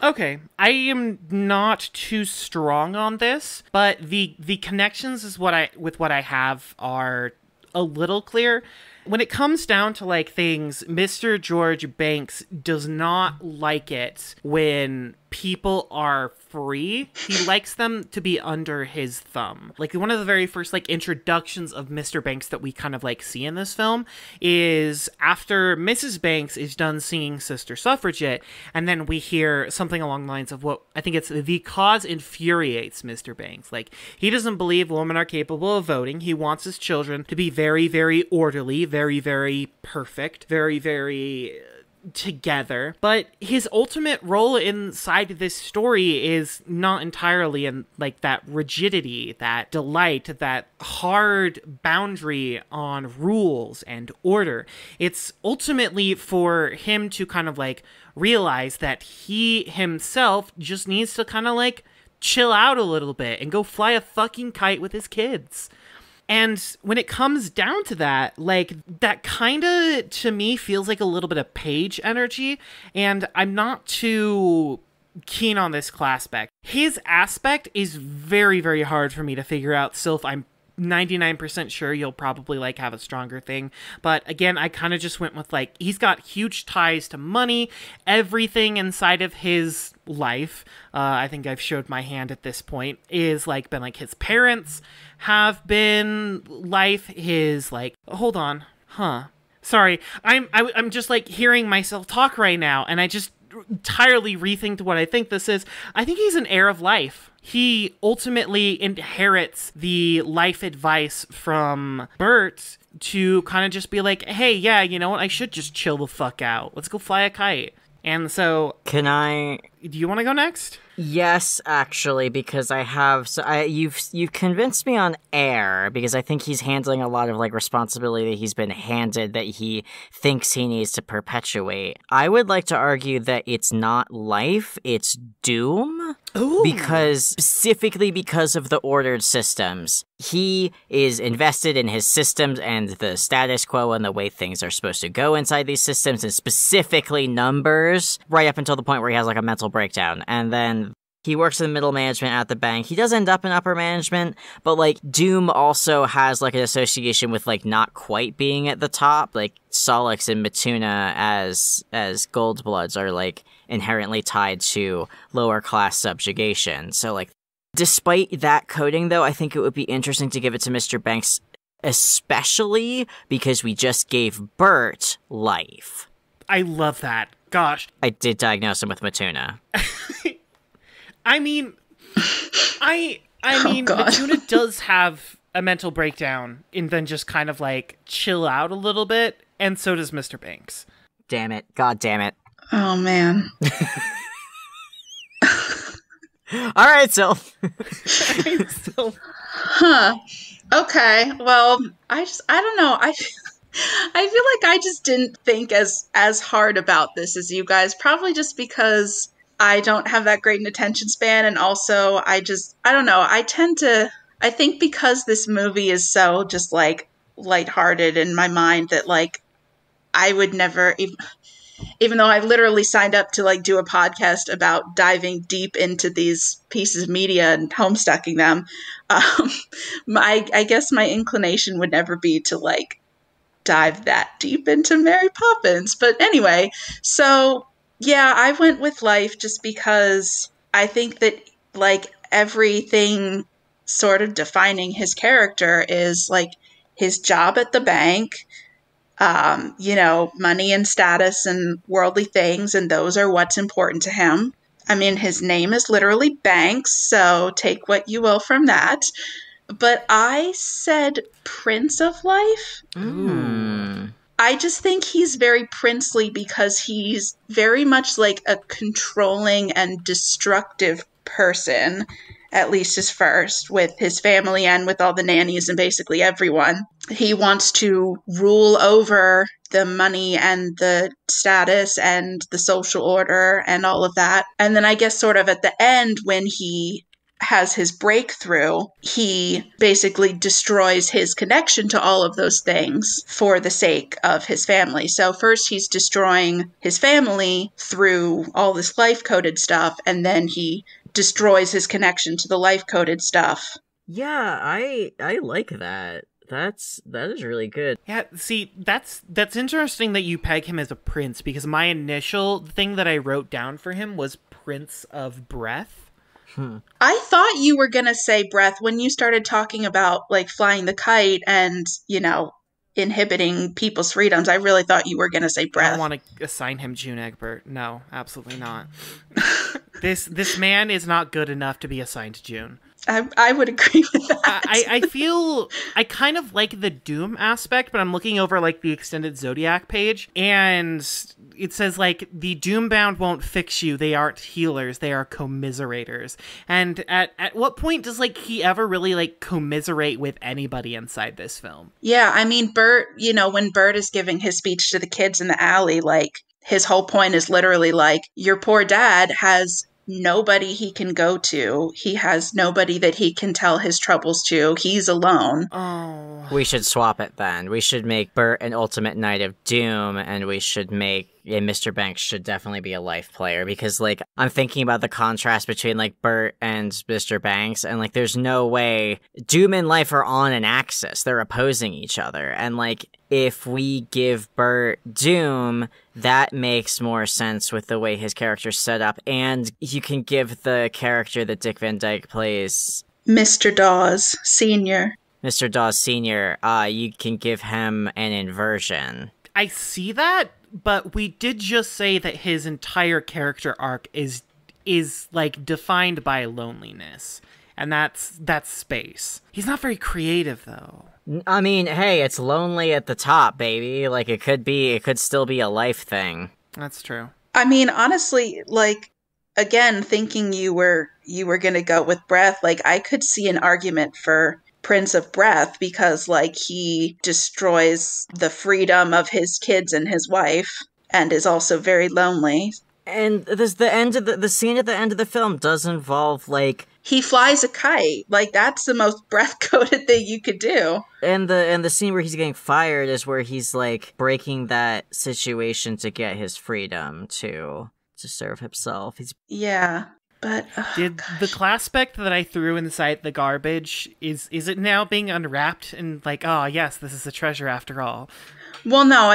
Okay, I am not too strong on this, but the connections is with what I have are a little clear. When it comes down to, like, things, Mr. George Banks does not like it when people are free. He likes them to be under his thumb. Like, one of the very first, like, introductions of Mr. Banks that we kind of, like, see in this film is after Mrs. Banks is done singing Sister Suffragette, and then we hear something along the lines of what I think it's the cause infuriates Mr. Banks. Like, he doesn't believe women are capable of voting. He wants his children to be very, very orderly, very, very perfect, very, very together. But his ultimate role inside this story is not entirely in, like, that rigidity, that delight, that hard boundary on rules and order. It's ultimately for him to kind of, like, realize that he himself just needs to kind of, like, chill out a little bit and go fly a fucking kite with his kids. And when it comes down to that, like, that kind of, to me, feels like a little bit of Paige energy, and I'm not too keen on this Classpect. His aspect is very, very hard for me to figure out. Sylph, I'm 99% sure you'll probably, like, have a stronger thing. But again, I kind of just went with, like, he's got huge ties to money, everything inside of his life. I think I've showed my hand at this point is, like, been, like, his parents have been life, his, like, hold on, sorry, I'm just, like, hearing myself talk right now, and I just entirely rethink what I think this is. I think he's an heir of life. He ultimately inherits the life advice from Bert to kind of just be like, hey, yeah, you know what? I should just chill the fuck out. Let's go fly a kite. And so... Can I... Do you want to go next? Yes, actually, because you've convinced me on air, because I think he's handling a lot of, like, responsibility that he's been handed that he thinks he needs to perpetuate. I would like to argue that it's not life, it's doom. Ooh. Specifically because of the ordered systems. He is invested in his systems and the status quo and the way things are supposed to go inside these systems, and specifically numbers, right up until the point where he has, like, a mental breakdown. And then He works in middle management at the bank. He does end up in upper management, but, like, Doom also has, like, an association with, like, not quite being at the top. Like, Solix and Matuna as Goldbloods are, like, inherently tied to lower class subjugation. So, like, despite that coding, though, I think it would be interesting to give it to Mr. Banks, especially because we just gave Bert life. I love that. Gosh. I did diagnose him with Matuna. I mean, Matuna does have a mental breakdown and then just kind of, like, chill out a little bit, and so does Mr. Banks. Damn it. God damn it. Oh, man. All right, Sylph. Huh. Okay. Well, I don't know. I feel like I just didn't think as hard about this as you guys, probably just because I don't have that great an attention span, and also I don't know. I think because this movie is so just, like, lighthearted in my mind that, like, I would never, even though I literally signed up to, like, do a podcast about diving deep into these pieces of media and homestucking them, I guess my inclination would never be to, like, dive that deep into Mary Poppins. But anyway, so yeah, I went with life just because I think that, like, everything sort of defining his character is, like, his job at the bank, money and status and worldly things, and those are what's important to him. I mean, his name is literally Banks, so take what you will from that. But I said Prince of Life. Mm. I just think he's very princely because he's very much like a controlling and destructive person, at least his first, with his family and with all the nannies and basically everyone. He wants to rule over the money and the status and the social order and all of that. And then I guess sort of at the end, when he has his breakthrough, he basically destroys his connection to all of those things for the sake of his family. So first he's destroying his family through all this life-coded stuff, and then he destroys his connection to the life-coded stuff. Yeah, I like that. That is really good. Yeah, see, that's interesting that you peg him as a prince, because my initial thing that I wrote down for him was Prince of Breath. I thought you were going to say Breath when you started talking about, like, flying the kite and, inhibiting people's freedoms. I really thought you were going to say Breath. I don't want to assign him June Egbert. No, absolutely not. This man is not good enough to be assigned June. I would agree with that. I feel I kind of like the Doom aspect, but I'm looking over, like, the extended Zodiac page, and it says, like, the Doombound won't fix you. They aren't healers. They are commiserators. And at what point does, like, he ever really, like, commiserate with anybody inside this film? Yeah, I mean, Bert, when Bert is giving his speech to the kids in the alley, like, his whole point is literally, like, your poor dad has nobody he can go to. He has nobody that he can tell his troubles to. He's alone. Oh. We should swap it then. We should make Bert an ultimate knight of doom, and we should make... Yeah, Mr. Banks should definitely be a life player, because, like, I'm thinking about the contrast between, like, Bert and Mr. Banks, and, like, there's no way... Doom and life are on an axis. They're opposing each other, and, like, if we give Bert Doom, that makes more sense with the way his character's set up, and you can give the character that Dick Van Dyke plays... Mr. Dawes Sr. Mr. Dawes Sr., you can give him an inversion. I see that, but we did just say that his entire character arc is like defined by loneliness, and that's space. He's not very creative, though. I mean, hey, it's lonely at the top, baby. Like, it could still be a life thing. That's true. I mean, honestly, like, again, thinking you were gonna go with Breath, like, I could see an argument for Prince of Breath, because, like, he destroys the freedom of his kids and his wife, and is also very lonely. And the scene at the end of the film does involve, like, he flies a kite. Like, that's the most breath-coded thing you could do. And the scene where he's getting fired is where he's, like, breaking that situation to get his freedom to serve himself. Yeah. But did the Classpect that I threw inside the garbage, is it now being unwrapped and like, oh yes, this is a treasure after all? Well, no,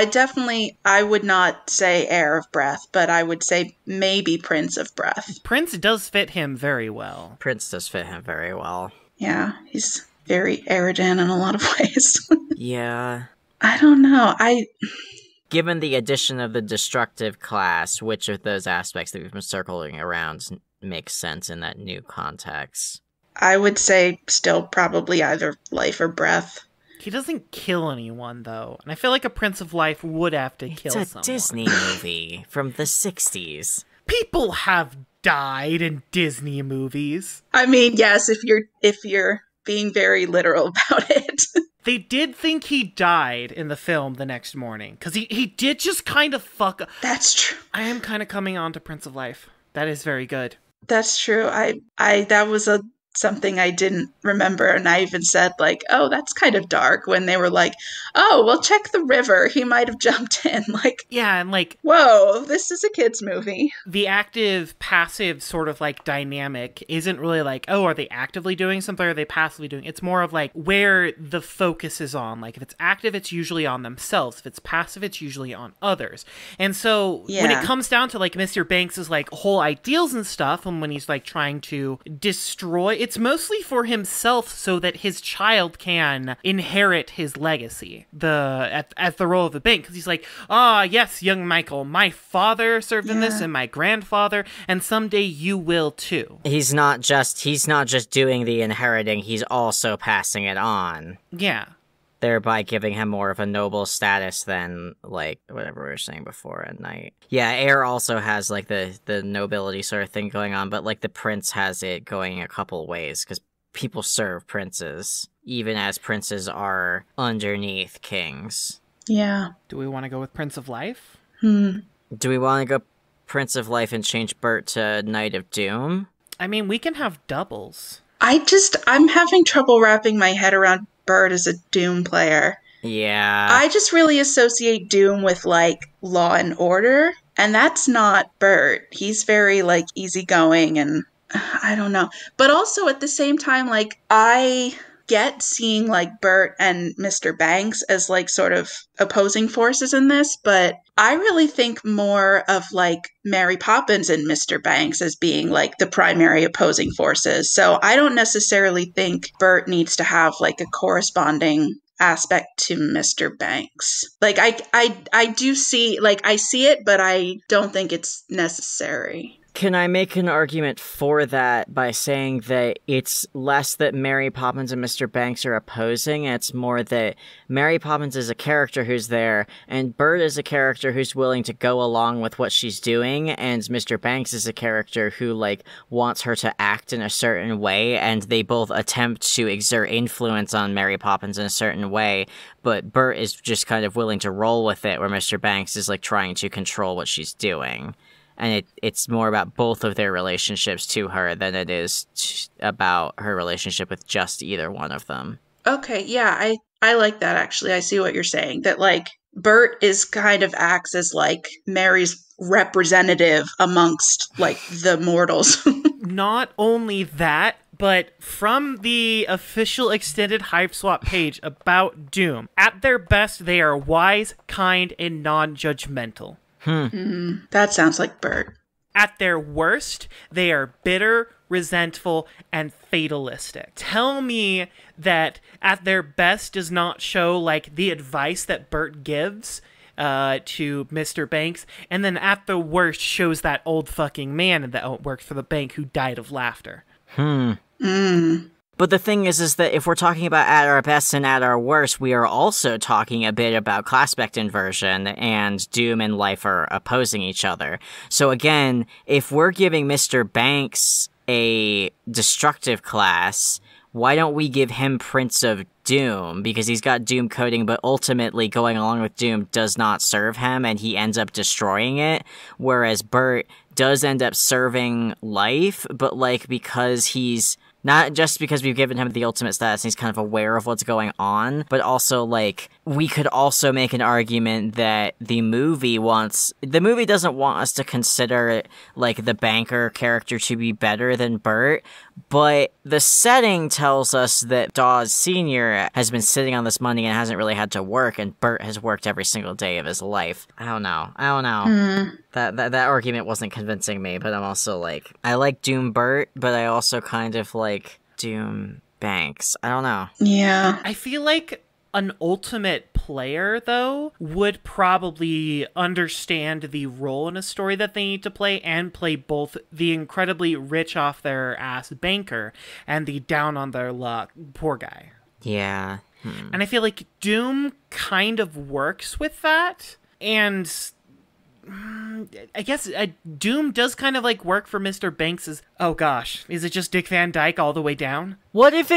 I would not say Heir of Breath, but I would say maybe Prince of Breath. Prince does fit him very well. Prince does fit him very well. Yeah, he's very arrogant in a lot of ways. Yeah. I don't know. Given the addition of the destructive class, which of those aspects that we've been circling around makes sense in that new context? I would say still probably either Life or Breath. He doesn't kill anyone, though. And I feel like a Prince of Life would have to kill someone. It's a Disney movie from the 60s. People have died in Disney movies. I mean, yes, if you're being very literal about it. They did think he died in the film the next morning. Because he did just kind of fuck up. That's true. I am kind of coming on to Prince of Life. That is very good. That's true. That was something I didn't remember, and I even said, like, oh, that's kind of dark, when they were like, oh, well, check the river, he might have jumped in. Like, yeah, and like, whoa, this is a kid's movie. The active passive sort of like dynamic isn't really like, oh, are they actively doing something, or are they passively doing it? It's more of like where the focus is on. Like, if it's active, it's usually on themselves. If it's passive, it's usually on others. And so when it comes down to like Mr. Banks's like whole ideals and stuff, and when he's like trying to destroy, it's mostly for himself so that his child can inherit his legacy at the role of the bank. Because he's like, yes, young Michael, my father served in this, and my grandfather, and someday you will too. He's not just doing the inheriting, he's also passing it on. Yeah. Thereby giving him more of a noble status than, like, whatever we were saying before at night. Yeah, Heir also has, like, the nobility sort of thing going on, but, like, the prince has it going a couple ways, because people serve princes, even as princes are underneath kings. Yeah. Do we want to go with Prince of Life? Do we want to go Prince of Life and change Bert to Knight of Doom? I mean, we can have doubles. I'm having trouble wrapping my head around Bert as a Doom player. Yeah. I just really associate Doom with, like, Law and Order, and that's not Bert. He's very, like, easygoing, and I don't know. But also at the same time, like, I get seeing, like, Bert and Mr. Banks as, like, sort of opposing forces in this, but I really think more of, like, Mary Poppins and Mr. Banks as being, like, the primary opposing forces. So I don't necessarily think Bert needs to have, like, a corresponding aspect to Mr. Banks. Like, I do see, like, I see it, but I don't think it's necessary. Can I make an argument for that by saying that it's less that Mary Poppins and Mr. Banks are opposing, and it's more that Mary Poppins is a character who's there, and Bert is a character who's willing to go along with what she's doing, and Mr. Banks is a character who, like, wants her to act in a certain way, and they both attempt to exert influence on Mary Poppins in a certain way, but Bert is just kind of willing to roll with it, where Mr. Banks is, like, trying to control what she's doing. And it's more about both of their relationships to her than it is about her relationship with just either one of them. Okay, yeah, I like that, actually. I see what you're saying. That, like, Bert is kind of acts as, like, Mary's representative amongst, like, the mortals. Not only that, but from the official extended Hive Swap page about Doom, at their best, they are wise, kind, and non-judgmental. That sounds like Bert. At their worst, they are bitter, resentful, and fatalistic. Tell me that at their best does not show, like, the advice that Bert gives to Mr. Banks, and then at the worst shows that old fucking man that worked for the bank who died of laughter. But the thing is that if we're talking about at our best and at our worst, we are also talking a bit about Classpect inversion, and Doom and Life are opposing each other. So again, if we're giving Mr. Banks a destructive class, why don't we give him Prince of Doom? Because he's got Doom coding, but ultimately going along with Doom does not serve him, and he ends up destroying it, whereas Bert does end up serving Life, but, like, because he's... Not just because we've given him the ultimate status and he's kind of aware of what's going on, but also, like, we could also make an argument that the movie doesn't want us to consider like the banker character to be better than Bert, but the setting tells us that Dawes Sr. has been sitting on this money and hasn't really had to work, and Bert has worked every single day of his life. I don't know. That argument wasn't convincing me, but I'm also like, I like Doom Bert, but I also kind of like Doom Banks. I don't know. Yeah. I feel like an ultimate player, though, would probably understand the role in a story that they need to play and play both the incredibly rich off their ass banker and the down on their luck poor guy. Yeah. And I feel like Doom kind of works with that, and I guess Doom does kind of like work for Mr. Banks's. Oh gosh, is it just Dick Van Dyke all the way down? What if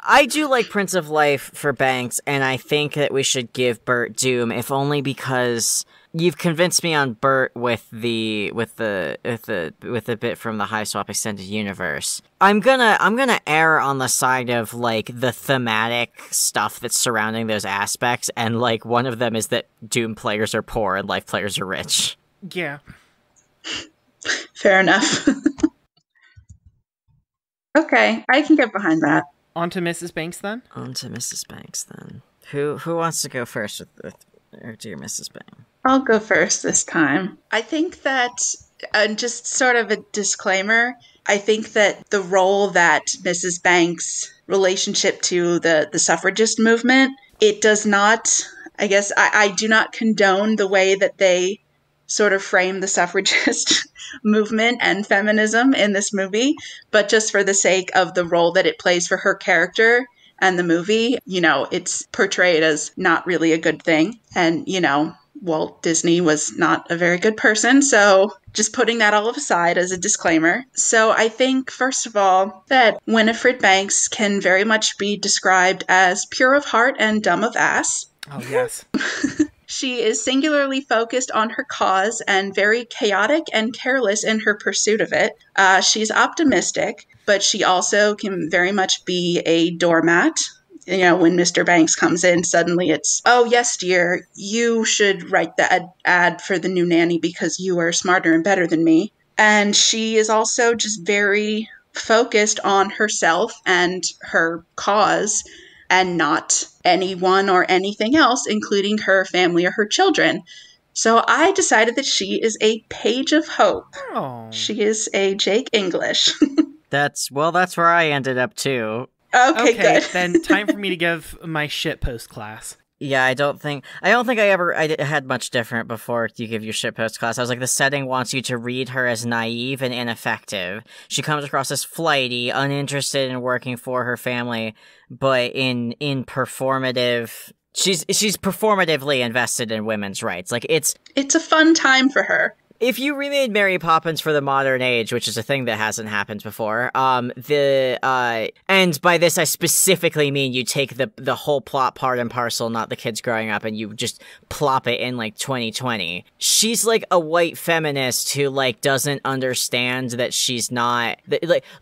I do like Prince of Life for Banks, and I think that we should give Bert Doom, if only because you've convinced me on Bert with the bit from the High Swap Extended Universe. I'm gonna err on the side of like the thematic stuff that's surrounding those aspects, and like one of them is that Doom players are poor and Life players are rich. Yeah. Fair enough. Okay, I can get behind that. On to Mrs. Banks, then? Who wants to go first with our dear Mrs. Banks? I'll go first this time. I think that, just sort of a disclaimer, I think that the role that Mrs. Banks' relationship to the suffragist movement, it does not, I guess, I do not condone the way that they sort of frame the suffragist movement and feminism in this movie, but just for the sake of the role that it plays for her character and the movie, it's portrayed as not really a good thing. And, Walt Disney was not a very good person, so just putting that all aside as a disclaimer. So I think, first of all, that Winifred Banks can very much be described as pure of heart and dumb of ass. Oh, yes. She is singularly focused on her cause and very chaotic and careless in her pursuit of it. She's optimistic, but she also can very much be a doormat. When Mr. Banks comes in, suddenly it's, oh, yes, dear, you should write the ad for the new nanny because you are smarter and better than me. And she is also just very focused on herself and her cause, and not anyone or anything else, including her family or her children. So I decided that she is a page of hope. Oh. She is a Jake English. That's where I ended up too. Okay, good. Then time for me to give my shitpost class. Yeah, I don't think I had much different before you give your shitpost class. I was like, the setting wants you to read her as naive and ineffective. She comes across as flighty, uninterested in working for her family, but in performative, she's performatively invested in women's rights. Like it's a fun time for her. If you remade Mary Poppins for the modern age, which is a thing that hasn't happened before, and by this I specifically mean you take the whole plot part and parcel, not the kids growing up, and you just plop it in like 2020. She's like a white feminist who like doesn't understand that she's not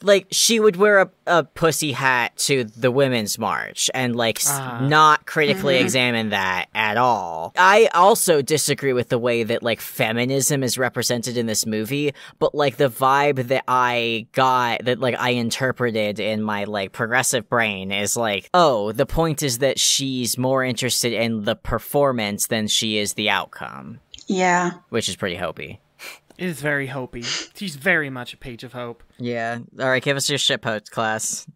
like she would wear a pussy hat to the Women's March and like not critically examine that at all. I also disagree with the way that like feminism is represented in this movie, but like the vibe that I got, that like I interpreted in my like progressive brain is like, oh, the point is that she's more interested in the performance than she is the outcome. Yeah. Which is pretty hopey. It is very hopey. She's very much a page of hope. Yeah. Alright, give us your shitpost class.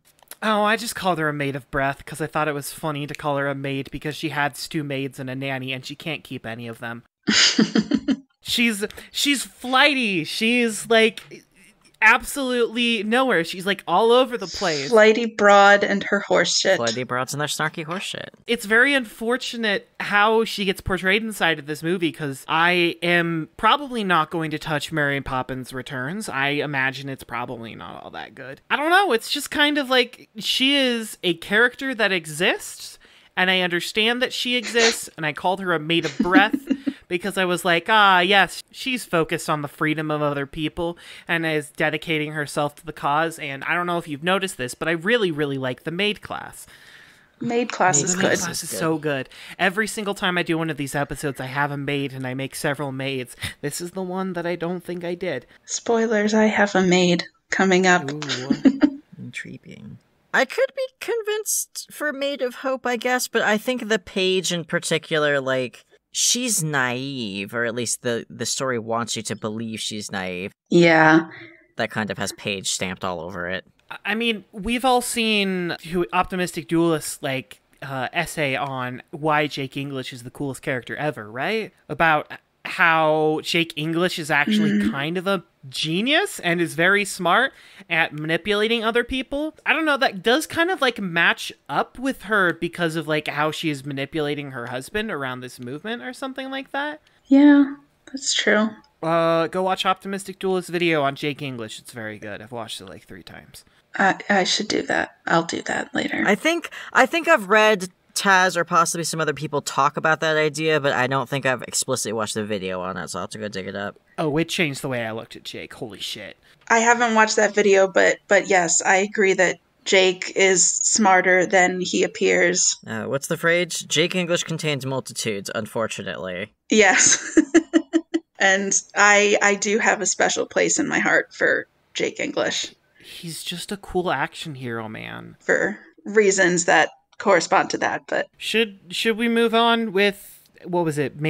Oh, I just called her a maid of breath because I thought it was funny to call her a maid because she had 2 maids and a nanny and she can't keep any of them. She's flighty. She's like absolutely nowhere. She's like all over the place. Flighty broad and her horse shit. Flighty broads and their snarky horse shit. It's very unfortunate how she gets portrayed inside of this movie, because I am probably not going to touch Mary Poppins Returns. I imagine it's probably not all that good. I don't know. It's just kind of like she is a character that exists, and I understand that she exists, and I called her a maid of breath because I was like, yes, she's focused on the freedom of other people and is dedicating herself to the cause. And I don't know if you've noticed this, but I really, really like the maid class. Maid class is The maid good. class is so good. Every single time I do one of these episodes, I have a maid and I make several maids. This is the one that I don't think I did. Spoilers, I have a maid coming up. Ooh. Intriguing. I could be convinced for Maid of Hope, I guess, but I think the page in particular, like, she's naive, or at least the story wants you to believe she's naive. Yeah. That kind of has Paige stamped all over it. I mean, we've all seen Optimistic Duelist's, like, essay on why Jake English is the coolest character ever, right? About how Jake English is actually kind of a genius and is very smart at manipulating other people. I don't know, that does kind of, like, match up with her because of, like, how she is manipulating her husband around this movement or something like that. Yeah, that's true. Go watch Optimistic Duelist's video on Jake English. It's very good. I've watched it like 3 times. I should do that. I'll do that later. I think I've read Taz or possibly some other people talk about that idea, but I don't think I've explicitly watched the video on it, so I'll have to go dig it up. Oh, it changed the way I looked at Jake. Holy shit. I haven't watched that video, but yes, I agree that Jake is smarter than he appears. What's the phrase? Jake English contains multitudes, unfortunately. Yes. And I do have a special place in my heart for Jake English. He's just a cool action hero, man. For reasons that correspond to that, but... Should we move on with, what was it,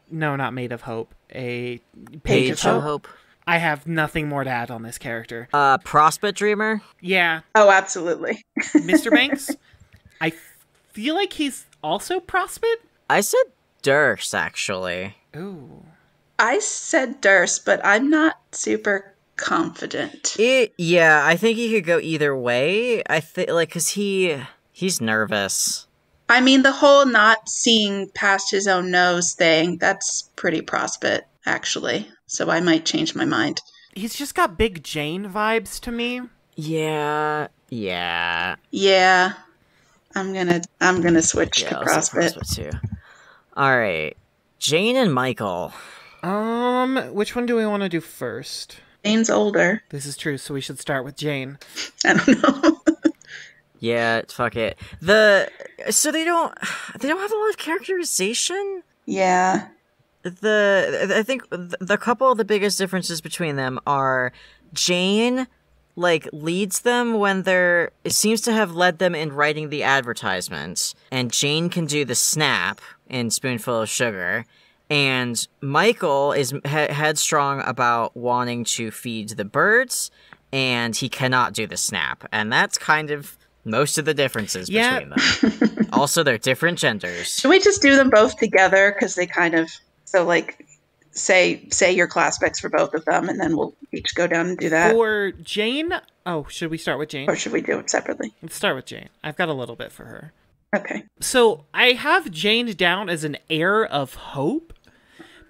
not Maid of Hope, a Page of Hope. I have nothing more to add on this character. Prospect Dreamer? Yeah. Oh, absolutely. Mr. Banks? I feel like he's also Prospect? I said Durst, actually. Ooh. I said Durst, but I'm not super confident. Yeah, I think he could go either way. I think, like, because he's nervous. I mean, the whole not seeing past his own nose thing, that's pretty Prospect, actually. So I might change my mind. He's just got Big Jane vibes to me. Yeah. I'm gonna switch to Prospect too. All right, Jane and Michael. Which one do we want to do first? Jane's older. This is true, so we should start with Jane. I don't know. Yeah, fuck it. So they don't have a lot of characterization. Yeah. I think the couple of the biggest differences between them are Jane, like, leads them when it seems to have led them in writing the advertisements, and Jane can do the snap in Spoonful of Sugar, and Michael is headstrong about wanting to feed the birds, and he cannot do the snap, and that's kind of most of the differences between them. Also, they're different genders. Should we just do them both together? Because they kind of... So, like, say your class specs for both of them, and then we'll each go down and do that. For Jane... Oh, should we start with Jane? Or should we do it separately? Let's start with Jane. I've got a little bit for her. Okay. So, I have Jane down as an heir of hope.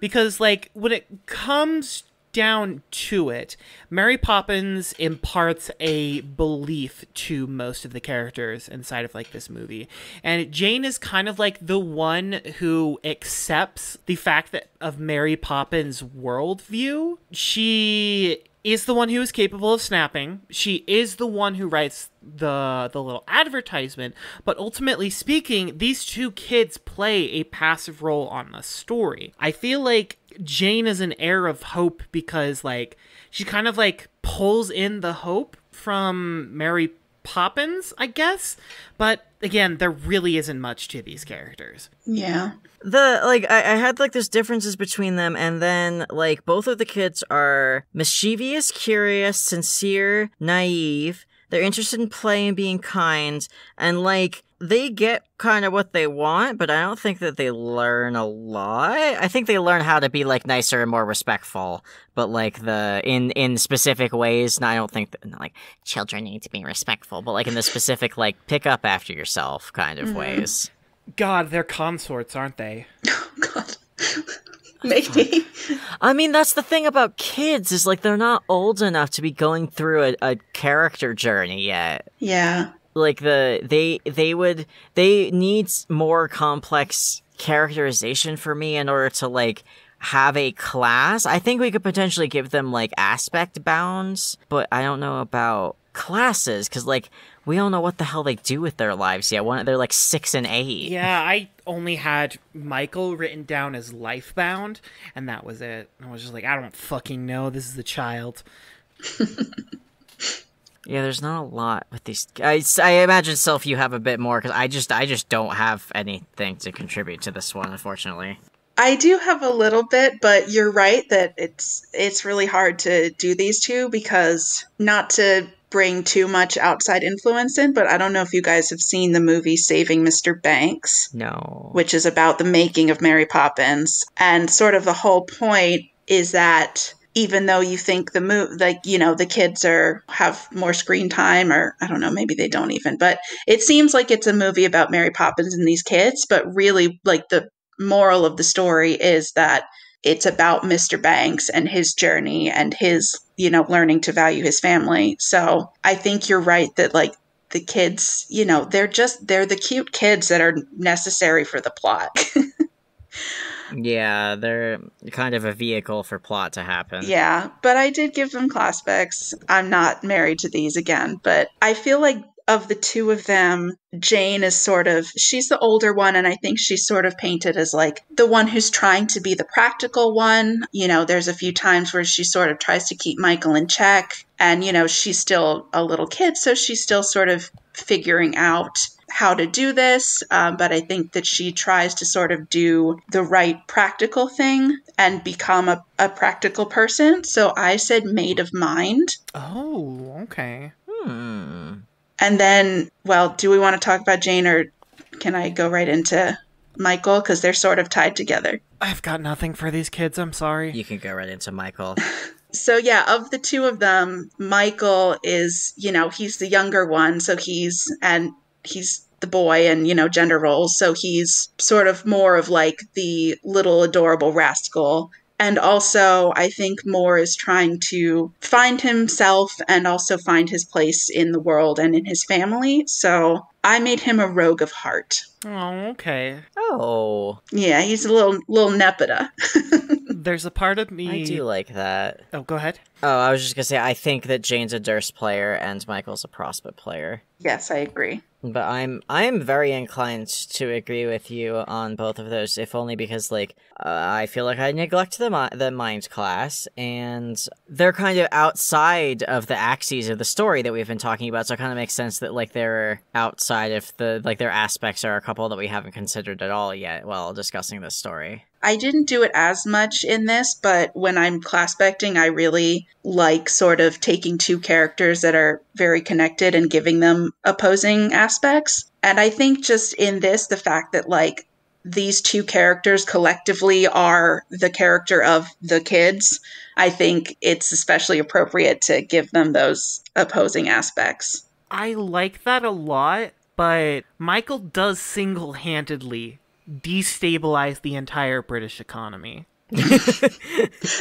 Because, like, when it comes down to it, Mary Poppins imparts a belief to most of the characters inside of, like, this movie. And Jane is kind of like the one who accepts the fact that of Mary Poppins' worldview. She is the one who is capable of snapping. She is the one who writes the little advertisement. But ultimately speaking, these two kids play a passive role on the story. I feel like Jane is an heir of hope because, like, she kind of, like, pulls in the hope from Mary Poppins, I guess. But again, there really isn't much to these characters. Yeah. I had, like, there's differences between them, and then, like, both of the kids are mischievous, curious, sincere, naive. They're interested in play and being kind, and, like, they get kind of what they want, but I don't think that they learn a lot. I think they learn how to be, like, nicer and more respectful, but, like, in specific ways, and I don't think that, like, children need to be respectful, but, like, in the specific, like, pick up after yourself kind of ways. God, they're consorts, aren't they? Oh, God. Maybe. I mean, that's the thing about kids, is, like, they're not old enough to be going through a character journey yet. Yeah. Like, they need more complex characterization for me in order to, like, have a class. I think we could potentially give them, like, aspect bounds, but I don't know about classes, because, like, we don't know what the hell they do with their lives yet. They're like 6 and 8. Yeah, I only had Michael written down as lifebound, and that was it. I was just like, I don't fucking know. This is a child. Yeah, there's not a lot with these. I imagine, Sylph, you have a bit more, because I just don't have anything to contribute to this one, unfortunately. I do have a little bit, but you're right that it's really hard to do these two, because not to bring too much outside influence in, but I don't know if you guys have seen the movie Saving Mr. Banks. No. Which is about the making of Mary Poppins. And sort of the whole point is that even though you think the kids have more screen time, or I don't know, maybe they don't even, but it seems like it's a movie about Mary Poppins and these kids, but really like the moral of the story is that it's about Mr. Banks and his journey and his, learning to value his family. So I think you're right that like the kids, they're the cute kids that are necessary for the plot. Yeah, they're kind of a vehicle for plot to happen. Yeah, but I did give them class specs. I'm not married to these again, but I feel like of the two of them, Jane is she's the older one, and I think she's sort of painted as like the one who's trying to be the practical one. There's a few times where she sort of tries to keep Michael in check, and, she's still a little kid, so she's still sort of figuring out how to do this, but I think that she tries to sort of do the right practical thing and become a practical person. So I said maid of mind. Oh, okay. And then, do we want to talk about Jane, or can I go right into Michael? Because they're sort of tied together. I've got nothing for these kids, I'm sorry. You can go right into Michael. So yeah, of the two of them, Michael is, he's the younger one. So he's the boy, and, gender roles. So he's sort of more of like the little adorable rascal. And also, I think Moore is trying to find himself and also find his place in the world and in his family. So I made him a rogue of heart. Oh, okay. Oh. Yeah, he's a little Nepeta. There's a part of me... I do like that. Oh, go ahead. Oh, I was just gonna say, I think that Jane's a Durst player and Michael's a Prospect player. Yes, I agree. But I'm very inclined to agree with you on both of those, if only because, like, I feel like I neglect the mind class, and they're kind of outside of the axes of the story that we've been talking about, so it kind of makes sense that, like, they're outside of their aspects are a couple that we haven't considered at all yet while discussing this story. I didn't do it as much in this, but when I'm classpecting, I really like sort of taking two characters that are very connected and giving them opposing aspects. And I think just in this, the fact that like these two characters collectively are the character of the kids, I think it's especially appropriate to give them those opposing aspects. I like that a lot, but Michael does single-handedly destabilize the entire British economy.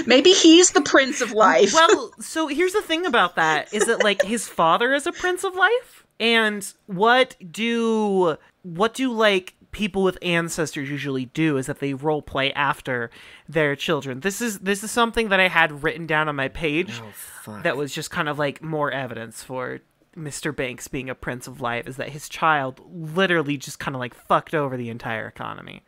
Maybe he's the Prince of Life. Well, so here's the thing about that, is that, like, his father is a Prince of Life, and what do like, people with ancestors usually do is that they role play after their children. This is something that I had written down on my page that was just kind of, like, more evidence for Mr. Banks being a Prince of Life, is that his child literally just kind of like fucked over the entire economy.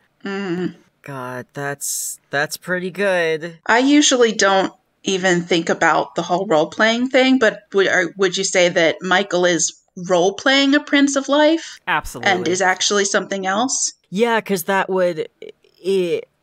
God, that's pretty good. I usually don't even think about the whole role-playing thing, but would you say that Michael is role-playing a Prince of Life? Absolutely. And is actually something else? Yeah, because that would...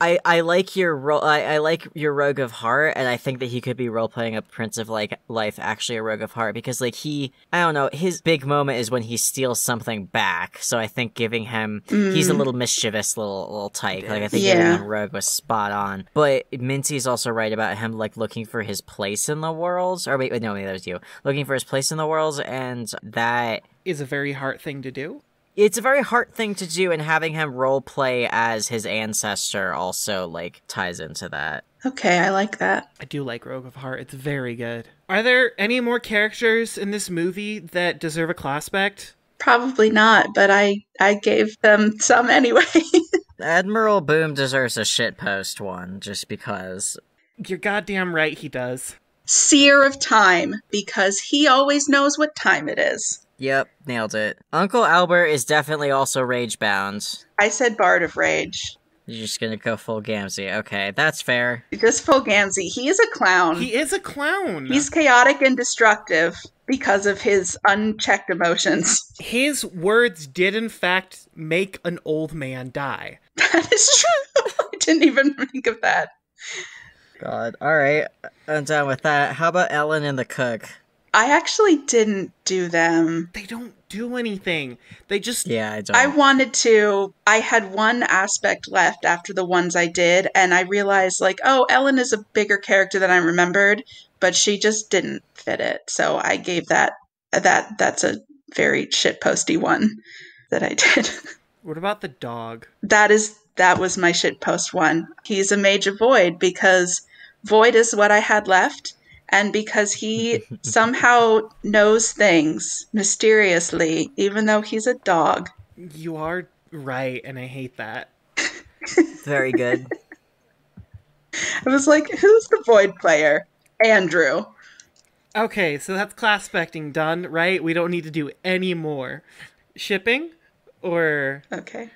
I like your I like your Rogue of Heart, and I think that he could be role playing a Prince of Life, actually a Rogue of Heart, because like I don't know, his big moment is when he steals something back. So I think giving him he's a little mischievous little type. Like I think giving him Rogue was spot on. But Minty's also right about him like looking for his place in the world. Or wait, no, maybe that was you. Looking for his place in the world, and that is a very hard thing to do. It's a very hard thing to do, and having him roleplay as his ancestor also, like, ties into that. Okay, I like that. I do like Rogue of Heart. It's very good. Are there any more characters in this movie that deserve a classpect? Probably not, but I gave them some anyway. Admiral Boom deserves a shitpost one, just because. You're goddamn right he does. Seer of Time, because he always knows what time it is. Yep, nailed it. Uncle Albert is definitely also rage-bound. I said Bard of Rage. You're just gonna go full Gamzee. Okay, that's fair. Just full Gamzee. He is a clown. He is a clown. He's chaotic and destructive because of his unchecked emotions. His words did, in fact, make an old man die. That is true. I didn't even think of that. God. Alright, I'm done with that. How about Ellen and the cook? I actually didn't do them. They don't do anything. They just... Yeah, I don't. I wanted to. I had one aspect left after the ones I did, and I realized, like, oh, Ellen is a bigger character than I remembered, but she just didn't fit it. So I gave that's a very shitposty one that I did. What about the dog? That was my shitpost one. He's a Mage of Void because Void is what I had left. And because he somehow knows things mysteriously, even though he's a dog. You are right, and I hate that. Very good. I was like, who's the Void player? Andrew. Okay, so that's classpecting done, right? We don't need to do any more. Shipping? Or... Okay.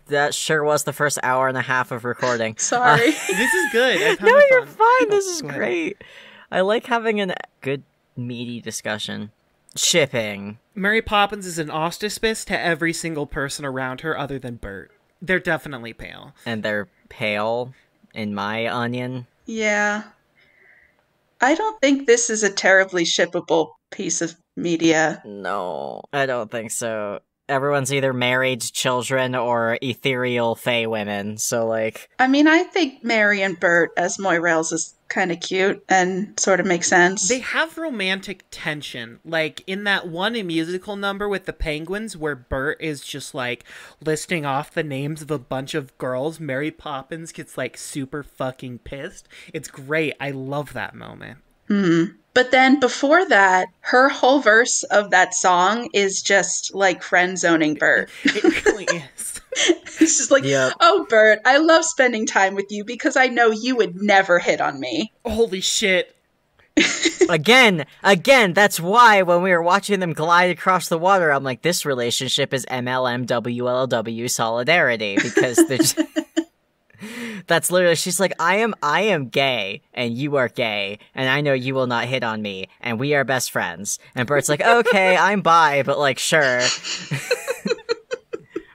That sure was the first hour and a half of recording. Sorry. This is good. No, you're fine. This is Go ahead. great. I like having a good, meaty discussion. Shipping. Mary Poppins is an auspice to every single person around her other than Bert. They're definitely pale. And they're pale in my onion. Yeah. I don't think this is a terribly shippable piece of media. No, I don't think so. Everyone's either married, children, or ethereal fae women, so like... I mean, I think Mary and Bert as Moirails is kind of cute and sort of makes sense. They have romantic tension, like in that one musical number with the penguins where Bert is just like listing off the names of a bunch of girls. Mary Poppins gets like super fucking pissed. It's great. I love that moment. But then before that, her whole verse of that song is just like friend zoning Bert. It really is. It's just like, oh, Bert, I love spending time with you because I know you would never hit on me. Holy shit. Again, that's why when we were watching them glide across the water, I'm like, this relationship is MLM WLW solidarity, because they're just... That's literally, she's like, I am gay, and you are gay, and I know you will not hit on me, and we are best friends. And Bert's like, okay, I'm bi, but like, sure.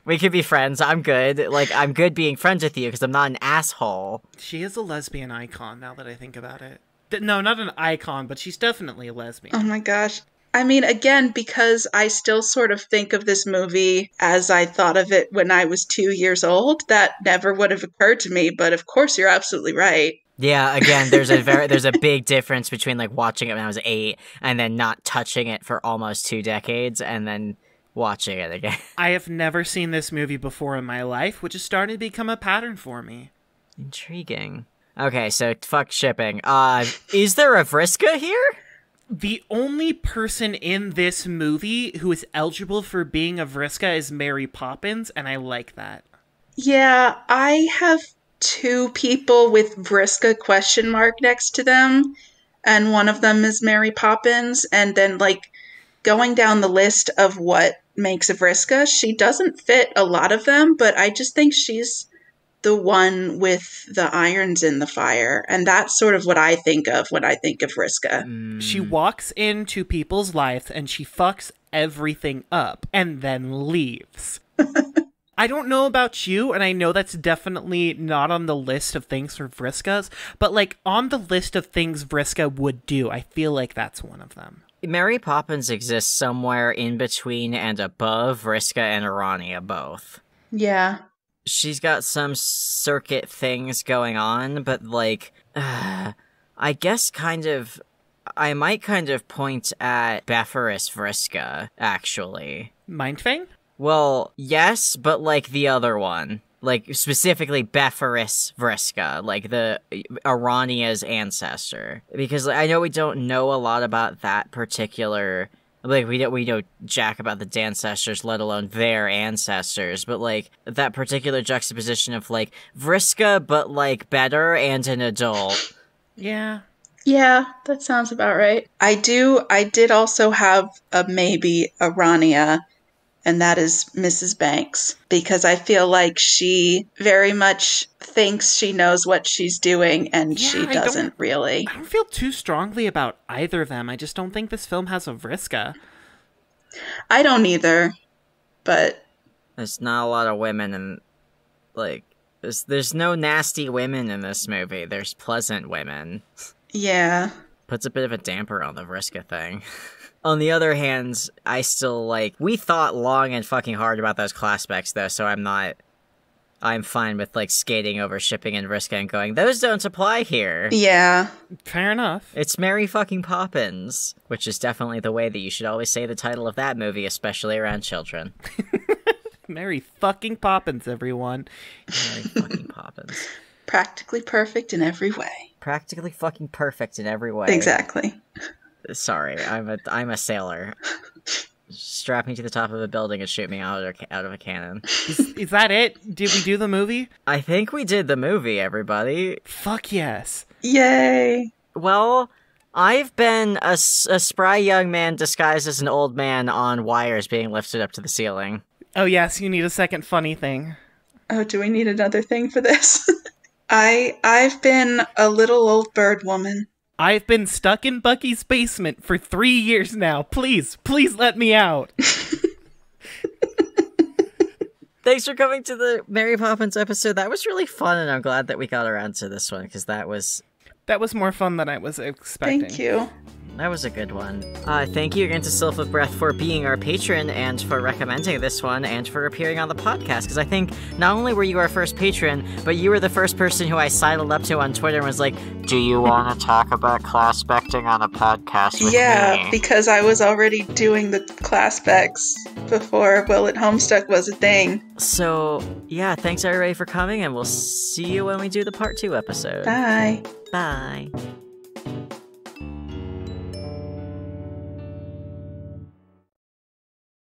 We could be friends, I'm good. Like, I'm good being friends with you, because I'm not an asshole. She is a lesbian icon, now that I think about it. No, not an icon, but she's definitely a lesbian. Oh my gosh. I mean, again, because I still sort of think of this movie as I thought of it when I was 2 years old, that never would have occurred to me, but of course you're absolutely right. Yeah, again, there's a big difference between like watching it when I was 8 and then not touching it for almost 2 decades and then watching it again. I have never seen this movie before in my life, which is starting to become a pattern for me. Intriguing. Okay, so fuck shipping. Is there a Vriska here? The only person in this movie who is eligible for being a Vriska is Mary Poppins, and I like that. Yeah, I have 2 people with Vriska question mark next to them, and one of them is Mary Poppins, and then, like, going down the list of what makes a Vriska, she doesn't fit a lot of them, but I just think she's the one with the irons in the fire, and that's sort of what I think of when I think of Vriska. She walks into people's lives and she fucks everything up and then leaves. I don't know about you, and I know that's definitely not on the list of things for Vriskas, but like on the list of things Vriska would do, I feel like that's one of them. Mary Poppins exists somewhere in between and above Vriska and Arania both. Yeah. She's got some circuit things going on, but, like, I guess I might kind of point at Bephoris Vriska, actually. Mindfang? Well, yes, but, like, the other one. Like, specifically Bephoris Vriska, like, the Arania's ancestor. Because I know we don't know a lot about that particular... Like, we know jack about the Dancestors, let alone their ancestors, but, like, that particular juxtaposition of, like, Vriska, but, like, better and an adult. Yeah. Yeah, that sounds about right. I did also have a maybe a Rania, and that is Mrs. Banks, because I feel like she very much thinks she knows what she's doing, and Yeah, she doesn't really. I don't feel too strongly about either of them. I just don't think this film has a Vriska. I don't either, but There's not a lot of women in, like, there's no nasty women in this movie. There's pleasant women. yeah. Puts a bit of a damper on the Vriska thing. On the other hand, I still, like, we thought long and fucking hard about those class specs, though, so I'm fine with, like, skating over shipping and Vriska and going, those don't apply here. Yeah. Fair enough. It's Mary fucking Poppins, which is definitely the way that you should always say the title of that movie, especially around children. Mary fucking Poppins, everyone. Mary fucking Poppins. Practically perfect in every way. Practically fucking perfect in every way. Exactly. Sorry, I'm a sailor. Strap me to the top of a building and shoot me out of a cannon. Is that it? Did we do the movie? I think we did the movie, everybody. Fuck yes. Yay. Well, I've been a spry young man disguised as an old man on wires being lifted up to the ceiling. Oh yes, you need a second funny thing. Oh, do we need another thing for this? I've been a little old bird woman. I've been stuck in Bucky's basement for 3 years now. Please let me out. Thanks for coming to the Mary Poppins episode. That was really fun, and I'm glad that we got around to this one, because that was more fun than I was expecting. Thank you. That was a good one. Thank you again to Sylph of Breath for being our patron and for recommending this one and for appearing on the podcast, because I think not only were you our first patron, but you were the first person who I sidled up to on Twitter and was like, do you want to talk about classpecting on a podcast with me? Because I was already doing the class specs before Homestuck was a thing. So, yeah, thanks everybody for coming, and we'll see you when we do the part 2 episode. Bye. Bye.